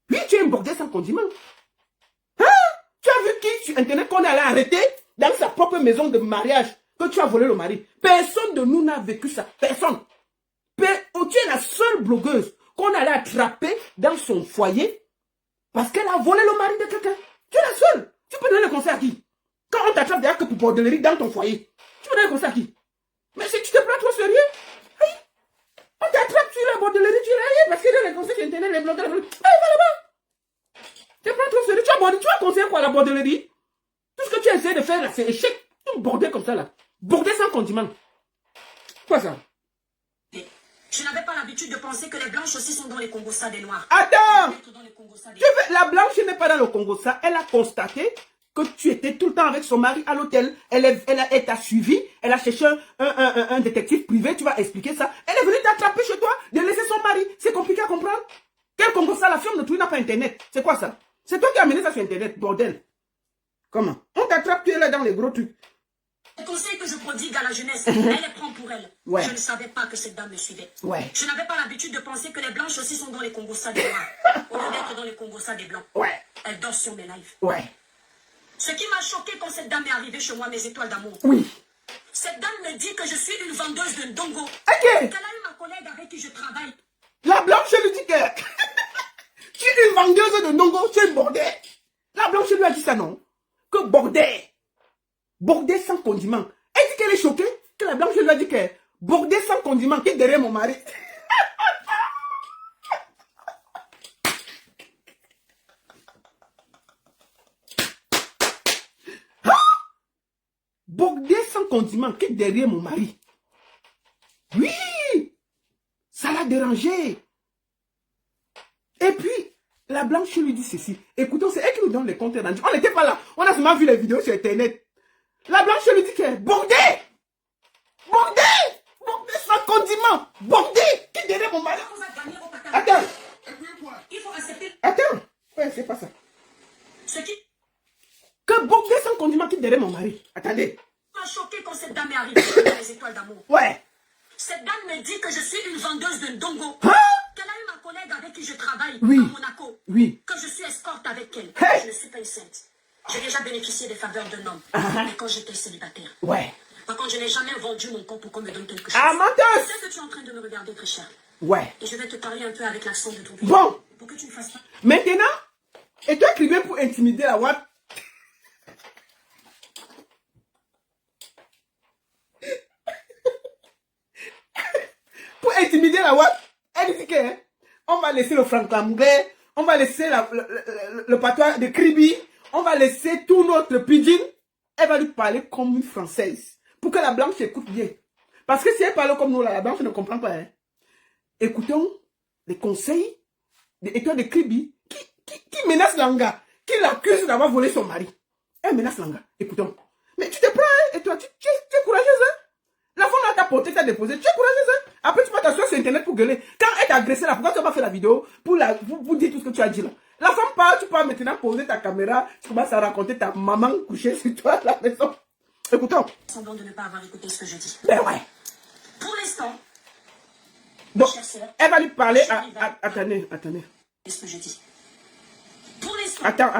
Oui, tu es un bordel sans condiment. Hein? Tu as vu qui sur Internet qu'on allait arrêter dans sa propre maison de mariage que tu as volé le mari? Personne de nous n'a vécu ça. Personne. Tu es la seule blogueuse qu'on allait attraper dans son foyer parce qu'elle a volé le mari de quelqu'un. Tu es la seule. Tu peux donner le conseil à qui? Quand on t'attrape derrière que pour bordellerie dans ton foyer, tu peux donner le conseil à qui? Mais si tu te prends trop sérieux, hey, on t'attrape sur la bordellerie, tu es là, parce que dans les conseils sur Internet, les blogueurs, hey, va là-bas. Tu te prends trop sérieux, tu as conseillé quoi à la bordellerie? Tout ce que tu as essayé de faire là, c'est échec. Un bordel comme ça là. Bordel sans condiment. Quoi ça? Je n'avais pas l'habitude de penser que les blanches aussi sont dans les Congossa des noirs. Attends! Dans les Congossa des... La blanche n'est pas dans le Congo, ça. Elle a constaté que tu étais tout le temps avec son mari à l'hôtel. Elle t'a suivi. Elle a cherché un détective privé. Tu vas expliquer ça. Elle est venue t'attraper chez toi, de laisser son mari. C'est compliqué à comprendre. Quel Congo ça? La femme de tout n'a pas Internet. C'est quoi ça? C'est toi qui as amené ça sur Internet, bordel. Comment? On t'attrape, tu es là dans les gros trucs. Les conseils que je prodigue à la jeunesse, elle les prend pour elle. Ouais. Je ne savais pas que cette dame me suivait. Ouais. Je n'avais pas l'habitude de penser que les blanches aussi sont dans les Congossa des noirs. Au lieu d'être dans les Congossa des blancs. Ouais. Elle dort sur mes lives. Ouais. Ce qui m'a choqué quand cette dame est arrivée chez moi, mes étoiles d'amour. Oui. Cette dame me dit que je suis une vendeuse de ndongo. Ok. Qu'elle a eu ma collègue avec qui je travaille. La blanche lui dit que tu es une vendeuse de ndongo, tu es une bordel. La blanche lui a dit ça, non? Que bordel. Bordel sans condiment. Elle dit qu'elle est choquée, que la blanche lui a dit que bordel sans condiment, qui est derrière mon mari. Bordel sans condiment, qui est derrière mon mari. Oui, ça l'a dérangé. Et puis, la blanche lui dit ceci. Écoutons, c'est elle qui nous donne les comptes rendus. On n'était pas là. On a seulement vu les vidéos sur Internet. La blanche lui dit que bordel! Bordel! Bordel sans condiment! Bordel! Qui est derrière mon mari? Attends! Il faut accepter. Attends! Ouais, c'est pas ça. Ce qui Que bordel sans condiment qui est derrière mon mari. Attendez. m'a choqué quand cette dame est arrivée dans les étoiles d'amour. Ouais. Cette dame me dit que je suis une vendeuse de ndongo. Hein? Qu'elle a eu ma collègue avec qui je travaille Oui. à Monaco. Oui. Que avec elle. Hey. Je ne suis pas une sainte. J'ai déjà bénéficié des faveurs d'un homme. Mais quand j'étais célibataire. Ouais. Par contre, je n'ai jamais vendu mon corps pour qu'on me donne quelque chose. Ah, menteuse! Je sais que tu es en train de me regarder très cher. Ouais. Et je vais te parler un peu avec l'accent de ton pays. Bon. Pour que tu ne fasses pas. Maintenant, et toi qui viens pour intimider la WAP, pour intimider la WAP, elle dit que hein, on va laisser le franc-anglais, on va laisser le patois de Kribi, on va laisser tout notre pidgin. Elle va lui parler comme une française. Pour que la blanche écoute bien. Parce que si elle parle comme nous, la blanche ne comprend pas. Hein. Écoutons les conseils d'étoile de Kribi qui menace Langa, qui l'accuse d'avoir volé son mari. Elle menace Langa. Écoutons. Mais tu te prends, hein, et toi, tu es courageuse, hein? La femme là t'a porté, t'a déposé, tu es courageuse, hein? Après, tu vas t'asseoir sur Internet pour gueuler. Quand elle t'a agressé là, pourquoi tu n'as pas fait la vidéo pour dire tout ce que tu as dit là? La femme parle, tu peux maintenant poser ta caméra, tu commences à raconter ta maman couchée sur toi à la maison. Écoutons. Semblant de ne pas avoir écouté ce que je dis. Ben ouais. Pour l'instant, Donc, chère sœur, elle va lui parler attendez. ce que je dis. Pour l'instant.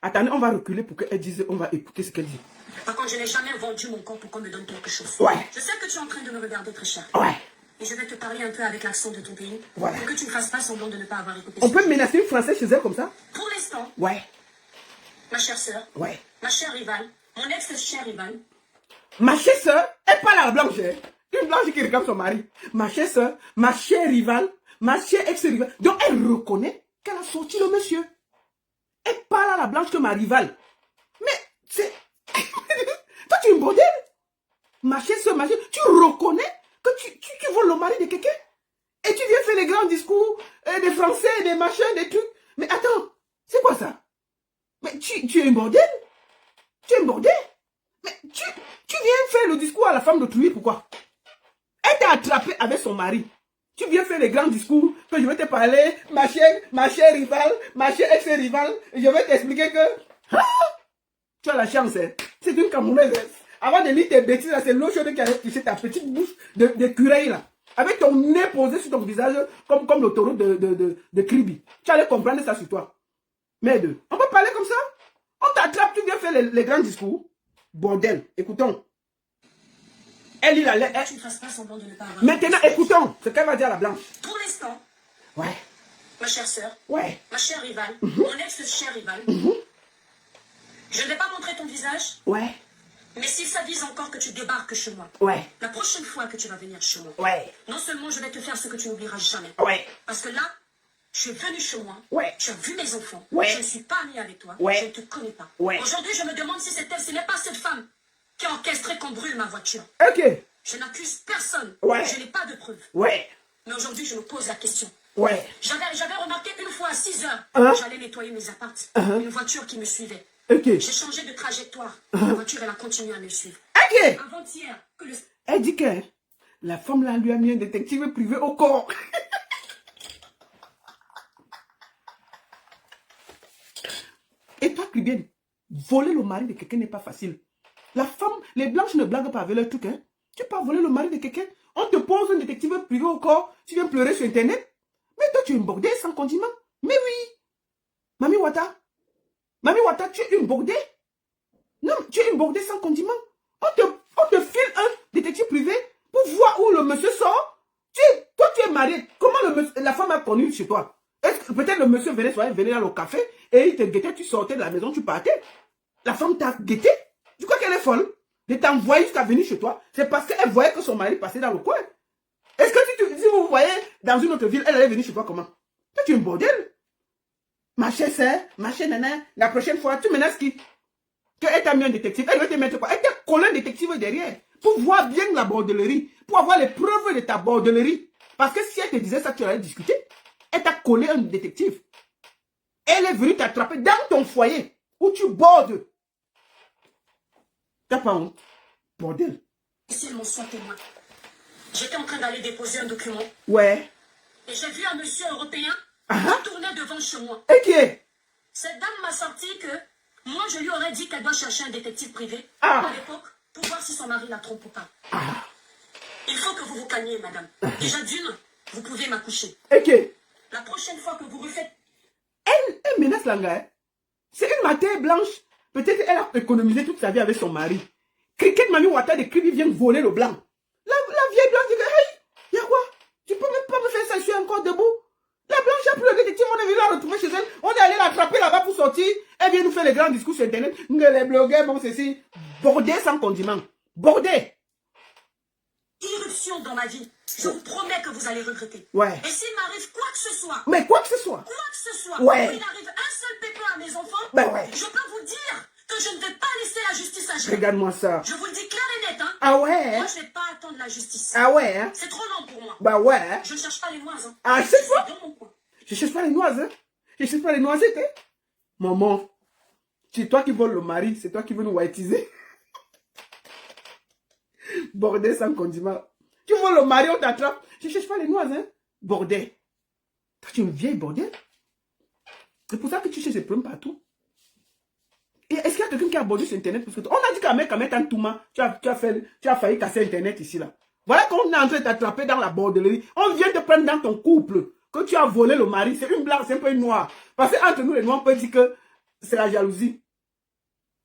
Attendez, on va reculer pour qu'elle dise, on va écouter ce qu'elle dit. Par contre, je n'ai jamais vendu mon corps pour qu'on me donne quelque chose. Ouais. Je sais que tu es en train de me regarder très cher. Ouais. Et je vais te parler un peu avec l'accent de ton pays. Voilà. Pour que tu ne fasses pas semblant de ne pas avoir écouté. On peut menacer une Française chez elle comme ça? Pour l'instant, Ouais. ma chère sœur, Ouais. ma chère rivale, mon ex-chère rivale, Ma chère soeur, elle parle à la blanche. Hein? Une blanche qui réclame son mari. Ma chère soeur, ma chère rivale, ma chère ex-rivale. Donc elle reconnaît qu'elle a sorti le monsieur. Elle parle à la blanche que ma rivale. Mais c'est... Toi tu es une bordel. Ma chère soeur, tu reconnais que tu voles le mari de quelqu'un. Et tu viens faire les grands discours des Français, des machins, des trucs. Mais attends, c'est quoi ça? Mais tu es une bordel? Tu es une bordel? Mais tu viens faire le discours à la femme d'autrui, pourquoi? Elle t'a attrapé avec son mari. Tu viens faire les grands discours que je vais te parler, ma chère rivale, ma chère ex-rivale. Je vais t'expliquer que... Ah, tu as la chance, hein. C'est une Camerounaise. Hein. Avant de lire tes bêtises, c'est l'eau chaude qui a touché ta petite bouche de curé, là. Avec ton nez posé sur ton visage comme le taureau de Kribi. Tu allais comprendre ça sur toi. Merde, on peut parler comme ça? On t'attrape, tu viens faire les grands discours. Bordel, écoutons. Elle lit la lettre. tu ne fasses pas semblant de ne pas avoir Maintenant, écoutons ce qu'elle va dire à la blanche. Pour l'instant, Ouais, ma chère sœur, ouais. ma chère rivale, mon ex-chère rivale, je ne vais pas montrer ton visage, Ouais, mais s'il s'avise encore que tu débarques chez moi, ouais, la prochaine fois que tu vas venir chez moi, ouais, non seulement je vais te faire ce que tu n'oublieras jamais, ouais, parce que là, tu es venu chez moi, ouais. tu as vu mes enfants, Ouais. je ne suis pas amie avec toi, Ouais. je ne te connais pas. Ouais. Aujourd'hui, je me demande si c'est elle, ce n'est pas cette femme qui a orchestré qu'on brûle ma voiture. Ok, Je n'accuse personne, Ouais. je n'ai pas de preuves. ouais, Mais aujourd'hui, je me pose la question. ouais. J'avais remarqué une fois à 6 heures, Hein? j'allais nettoyer mes apparts, une voiture qui me suivait. Ok, J'ai changé de trajectoire. La voiture, elle a continué à me suivre. ok. Avant-hier, que le... Elle dit que la femme là lui a mis un détective privé au corps. Et toi, Kribienne, voler le mari de quelqu'un n'est pas facile. La femme, les blanches ne blaguent pas avec leur truc. Hein. Tu peux voler le mari de quelqu'un, on te pose un détective privé au corps, tu viens pleurer sur Internet. Mais toi, tu es une bordée sans condiment. Mais oui. Mami Wata, tu es une bordée. Non, tu es une bordée sans condiment. On te file un détective privé pour voir où le monsieur sort. Toi, tu es marié. Comment la femme a connu chez toi? Est-ce que peut-être le monsieur venait dans le café et il te guettait, tu sortais de la maison, tu partais. La femme t'a guetté. Tu crois qu'elle est folle de t'envoyer jusqu'à venir chez toi? C'est parce qu'elle voyait que son mari passait dans le coin. Est-ce que si vous voyez dans une autre ville, elle allait venir chez toi comment? Toi, tu es une bordel. Ma chère sœur, ma chère nana, la prochaine fois, tu menaces qui? Qu'elle t'a mis un détective. Elle veut te mettre quoi? Elle t'a collé un détective derrière. Pour voir bien la bordellerie. Pour avoir les preuves de ta bordellerie. Parce que si elle te disait ça, tu allais discuter. Elle t'a collé un détective. Elle est venue t'attraper dans ton foyer. Où tu bordes. T'as pas honte? Bordel. Si elle m'en soit témoin. J'étais en train d'aller déposer un document. Ouais. Et j'ai vu un monsieur européen qui tournait devant chez moi. Ok. Cette dame m'a sorti que moi, je lui aurais dit qu'elle doit chercher un détective privé Ah. à l'époque pour voir si son mari la trompe ou pas. Il faut que vous vous calmiez, madame. Déjà d'une, vous pouvez m'accoucher. Ok. La prochaine fois que vous refaites... Elle une menace, là, gars. Hein? C'est une matière blanche. Peut-être elle a économisé toute sa vie avec son mari. Cricket Mami Ouattara de Kribi vient voler le blanc. La vieille blanche dit que, hey, y'a quoi? Tu peux même pas me faire ça, je suis encore debout. La blanche a pris le détective, on est venu la retrouver chez elle. On est allé l'attraper là-bas pour sortir. Elle vient nous faire les grands discours sur Internet. Les blogueurs, bon, ceci. Bordé sans condiment. Bordé. Irruption dans ma vie. Je vous promets que vous allez regretter. Ouais. Et s'il m'arrive quoi que ce soit. Mais quoi que ce soit. Quoi que ce soit. Ouais. Où il arrive un seul pépin à mes enfants. Ben ouais. Je peux vous dire que je ne vais pas laisser la justice agir. Regarde-moi ça. Je vous le dis clair et net, hein. Ah ouais. Moi, je ne vais pas attendre la justice. Ah ouais. Hein? C'est trop long pour moi. Bah ouais. Je ne cherche pas les noises, hein. Ah, c'est quoi? dans mon coin. Je cherche pas les noises, hein. Je cherche pas les noisettes, hein. Maman, c'est toi qui voles le mari, c'est toi qui veux nous whiteiser. Bordel sans condiment. Tu voles le mari, on t'attrape. Je cherche pas les noises, hein. Bordel. Tu es une vieille bordel. C'est pour ça que tu cherches des problèmes partout. Et est-ce qu'il y a quelqu'un qui a abordé sur Internet? Parce que on a dit qu'à mettre un Touma, tu as failli casser Internet ici, là. Voilà qu'on est en train de t'attraper dans la bordellerie. On vient te prendre dans ton couple. Que tu as volé le mari, c'est une blanche, c'est un peu une noire. Parce qu'entre nous, les noirs, on peut dire que c'est la jalousie.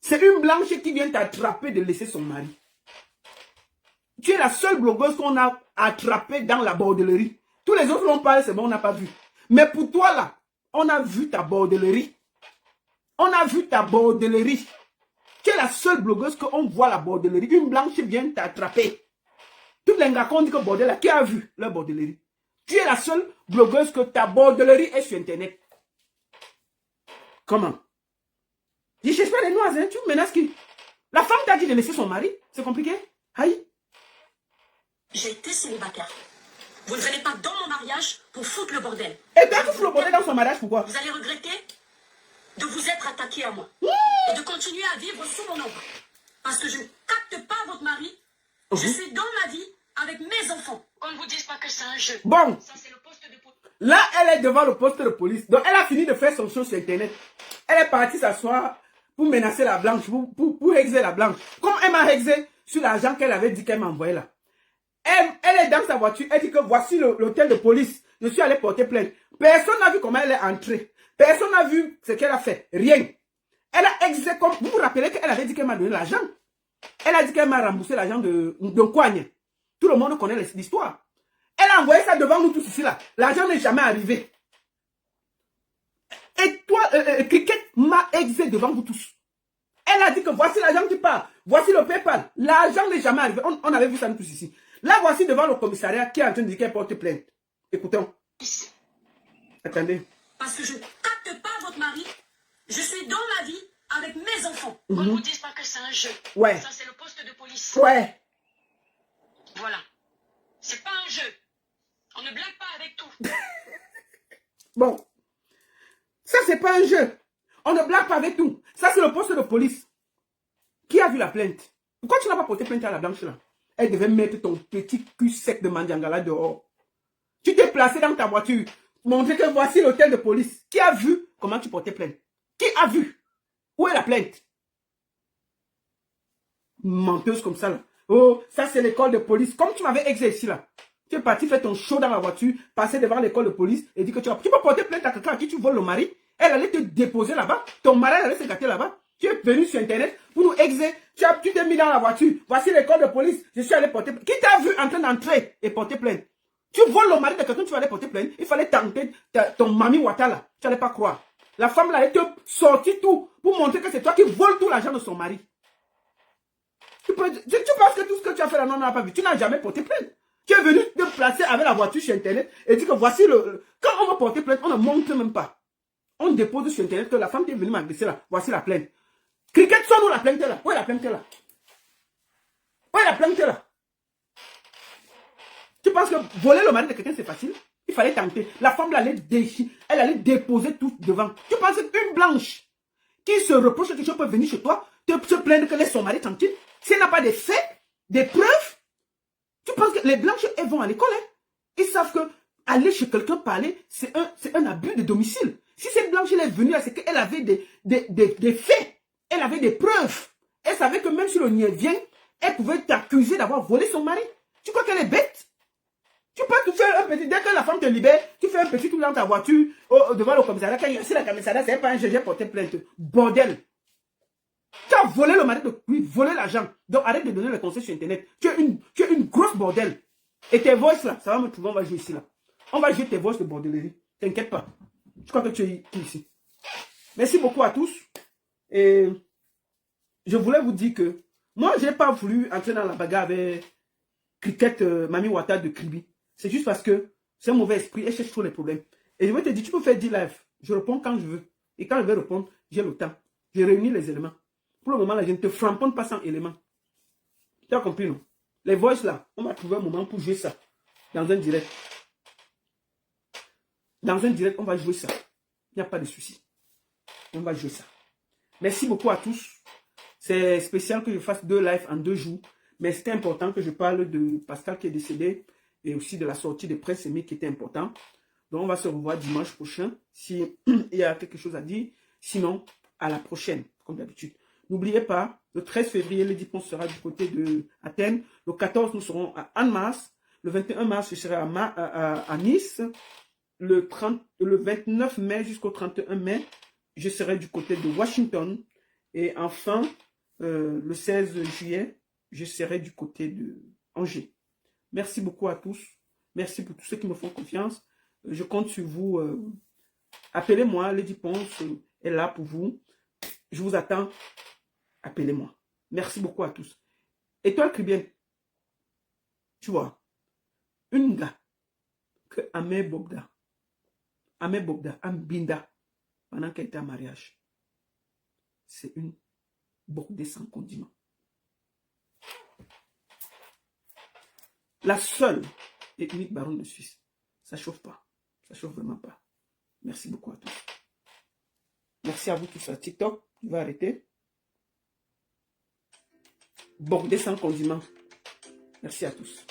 C'est une blanche qui vient t'attraper de laisser son mari. Tu es la seule blogueuse qu'on a attrapée dans la bordellerie. Tous les autres l'ont parlé, c'est bon, on n'a pas vu. Mais pour toi, là, on a vu ta bordellerie. On a vu ta bordellerie. Tu es la seule blogueuse qu'on voit la bordellerie. Une blanche vient t'attraper. Toutes les gars qu'on dit que bordel, là, qui a vu leur bordellerie? Tu es la seule blogueuse que ta bordellerie est sur Internet. Comment? Je ne cherche pas les noises, hein. Tu menaces qui? La femme t'a dit de laisser son mari. C'est compliqué? Aïe. J'ai été célibataire. Vous ne venez pas dans mon mariage pour foutre le bordel. Et toi, tu fous le bordel dans son mariage, pourquoi? Vous allez regretter de vous être attaqué à moi. Et de continuer à vivre sous mon ombre. Parce que je ne capte pas votre mari. Je suis dans ma vie avec mes enfants. Qu'on ne vous dise pas que c'est un jeu. Bon. Ça, c'est le poste de police. Là, elle est devant le poste de police. Donc, elle a fini de faire son show sur Internet. Elle est partie s'asseoir pour menacer la blanche, pour hexer la blanche. Comme elle m'a hexé sur l'argent qu'elle avait dit qu'elle m'a envoyé là. Elle est dans sa voiture. Elle dit que voici l'hôtel de police. Je suis allé porter plainte. Personne n'a vu comment elle est entrée. Personne n'a vu ce qu'elle a fait. Rien. Elle a hexé comme... Vous vous rappelez qu'elle avait dit qu'elle m'a donné l'argent. Elle a dit qu'elle m'a remboursé l'argent de Coigne. Tout le monde connaît l'histoire. Elle a envoyé ça devant nous tous ici là. L'argent n'est jamais arrivé. Et toi, Cricket m'a exé devant vous tous. Elle a dit que voici l'argent qui part. Voici le PayPal. L'argent n'est jamais arrivé. On avait vu ça nous tous ici. Là, voici devant le commissariat qui est en train de dire qu'elle porte plainte. Écoutons. Attendez. Parce que je ne capte pas votre mari. Je suis dans ma vie avec mes enfants. On ne vous dise pas que c'est un jeu. Ouais. Ça, c'est le poste de police. Ouais. Voilà. C'est pas un jeu. On ne blague pas avec tout. Bon. Ça, c'est pas un jeu. On ne blague pas avec tout. Ça, c'est le poste de police. Qui a vu la plainte? Pourquoi tu n'as pas porté plainte à la blanche là? Elle devait mettre ton petit cul sec de Mandiangala dehors. Tu t'es placé dans ta voiture. Montrer que voici l'hôtel de police. Qui a vu comment tu portais plainte? Qui a vu? Où est la plainte? Menteuse comme ça là. Oh, ça c'est l'école de police. Comme tu m'avais exercé ici là. Tu es parti faire ton show dans la voiture, passer devant l'école de police et dire que tu peux porter plainte à quelqu'un à qui tu voles le mari. Elle allait te déposer là-bas. Ton mari allait se gâter là-bas. Tu es venu sur Internet pour nous exercer. Tu t'es mis dans la voiture. Voici l'école de police. Je suis allé porter plainte. Qui t'a vu en train d'entrer et porter plainte? Tu voles le mari de quelqu'un, tu vas aller porter plainte. Il fallait tenter ton Mami Ouattara là. Tu n'allais pas croire. La femme là, elle te sortit tout pour montrer que c'est toi qui voles tout l'argent de son mari. Tu penses que tout ce que tu as fait là, non, on n'a pas vu. Tu n'as jamais porté plainte. Tu es venu te placer avec la voiture sur Internet et dire que voici le... Quand on va porter plainte, on ne montre même pas. On dépose sur Internet que la femme qui est venue m'agresser là, voici la plainte. Cricket, sonne-nous la plainte là. Où est la plainte là? Où est la plainte là? Tu penses que voler le mari de quelqu'un c'est facile? Il fallait tenter. La femme là, elle allait déposer tout devant. Tu penses qu'une blanche qui se reproche que tu peux venir chez toi, te plaindre que laisse son mari tranquille? Si elle n'a pas de faits, des preuves, tu penses que les blanches, elles vont à l'école, hein? Ils savent que aller chez quelqu'un parler, c'est un abus de domicile. Si cette blanche elle est venue là, c'est qu'elle avait des faits. Elle avait des preuves. Elle savait que même si le niais vient, elle pouvait t'accuser d'avoir volé son mari. Tu crois qu'elle est bête? Tu peux tout faire un petit, dès que la femme te libère, tu fais un petit tour dans ta voiture, devant le commissariat. Si la commissariat, c'est pas un jeu, j'ai porté plainte. Bordel. Tu as volé le mari de lui, volé l'argent. Donc arrête de donner les conseils sur Internet. Tu es une grosse bordel. Et tes voices là, ça va me trouver, on va jouer ici là. On va jouer tes voices de bordellerie. T'inquiète pas. Je crois que tu es ici. Merci beaucoup à tous. Et je voulais vous dire que moi, je n'ai pas voulu entrer dans la bagarre avec Cricket Mami Wata de Kribi. C'est juste parce que c'est un mauvais esprit et cherche trop les problèmes. Et je vais te dire, tu peux faire 10 lives. Je réponds quand je veux. Et quand je vais répondre, j'ai le temps. Je réunis les éléments. Pour le moment, là, je ne te framponne pas sans éléments. Tu as compris, non? Les voices là, on va trouver un moment pour jouer ça. Dans un direct. Dans un direct, on va jouer ça. Il n'y a pas de souci. On va jouer ça. Merci beaucoup à tous. C'est spécial que je fasse 2 lives en 2 jours. Mais c'était important que je parle de Pascal qui est décédé. Et aussi de la sortie de Prince Aimé qui était important. Donc on va se revoir dimanche prochain. S'il y a quelque chose à dire. Sinon, à la prochaine, comme d'habitude. N'oubliez pas, le 13 février, Lady Ponce sera du côté de Athènes. Le 14, nous serons à Annemasse. Le 21 mars, je serai à Nice. Le 29 mai jusqu'au 31 mai, je serai du côté de Washington. Et enfin, le 16 juillet, je serai du côté de Angers. Merci beaucoup à tous. Merci pour tous ceux qui me font confiance. Je compte sur vous. Appelez-moi, Lady Ponce est là pour vous. Je vous attends. Appelez-moi. Merci beaucoup à tous. Étoile Caribbeenne. Tu vois, une gars que Amé Bogda, Ambinda, pendant qu'elle était en mariage, c'est une bordée sans condiment. La seule et unique baronne de Suisse. Ça chauffe pas. Ça chauffe vraiment pas. Merci beaucoup à tous. Merci à vous tous à TikTok. Je vais arrêter. Bordée sans condiment. Merci à tous.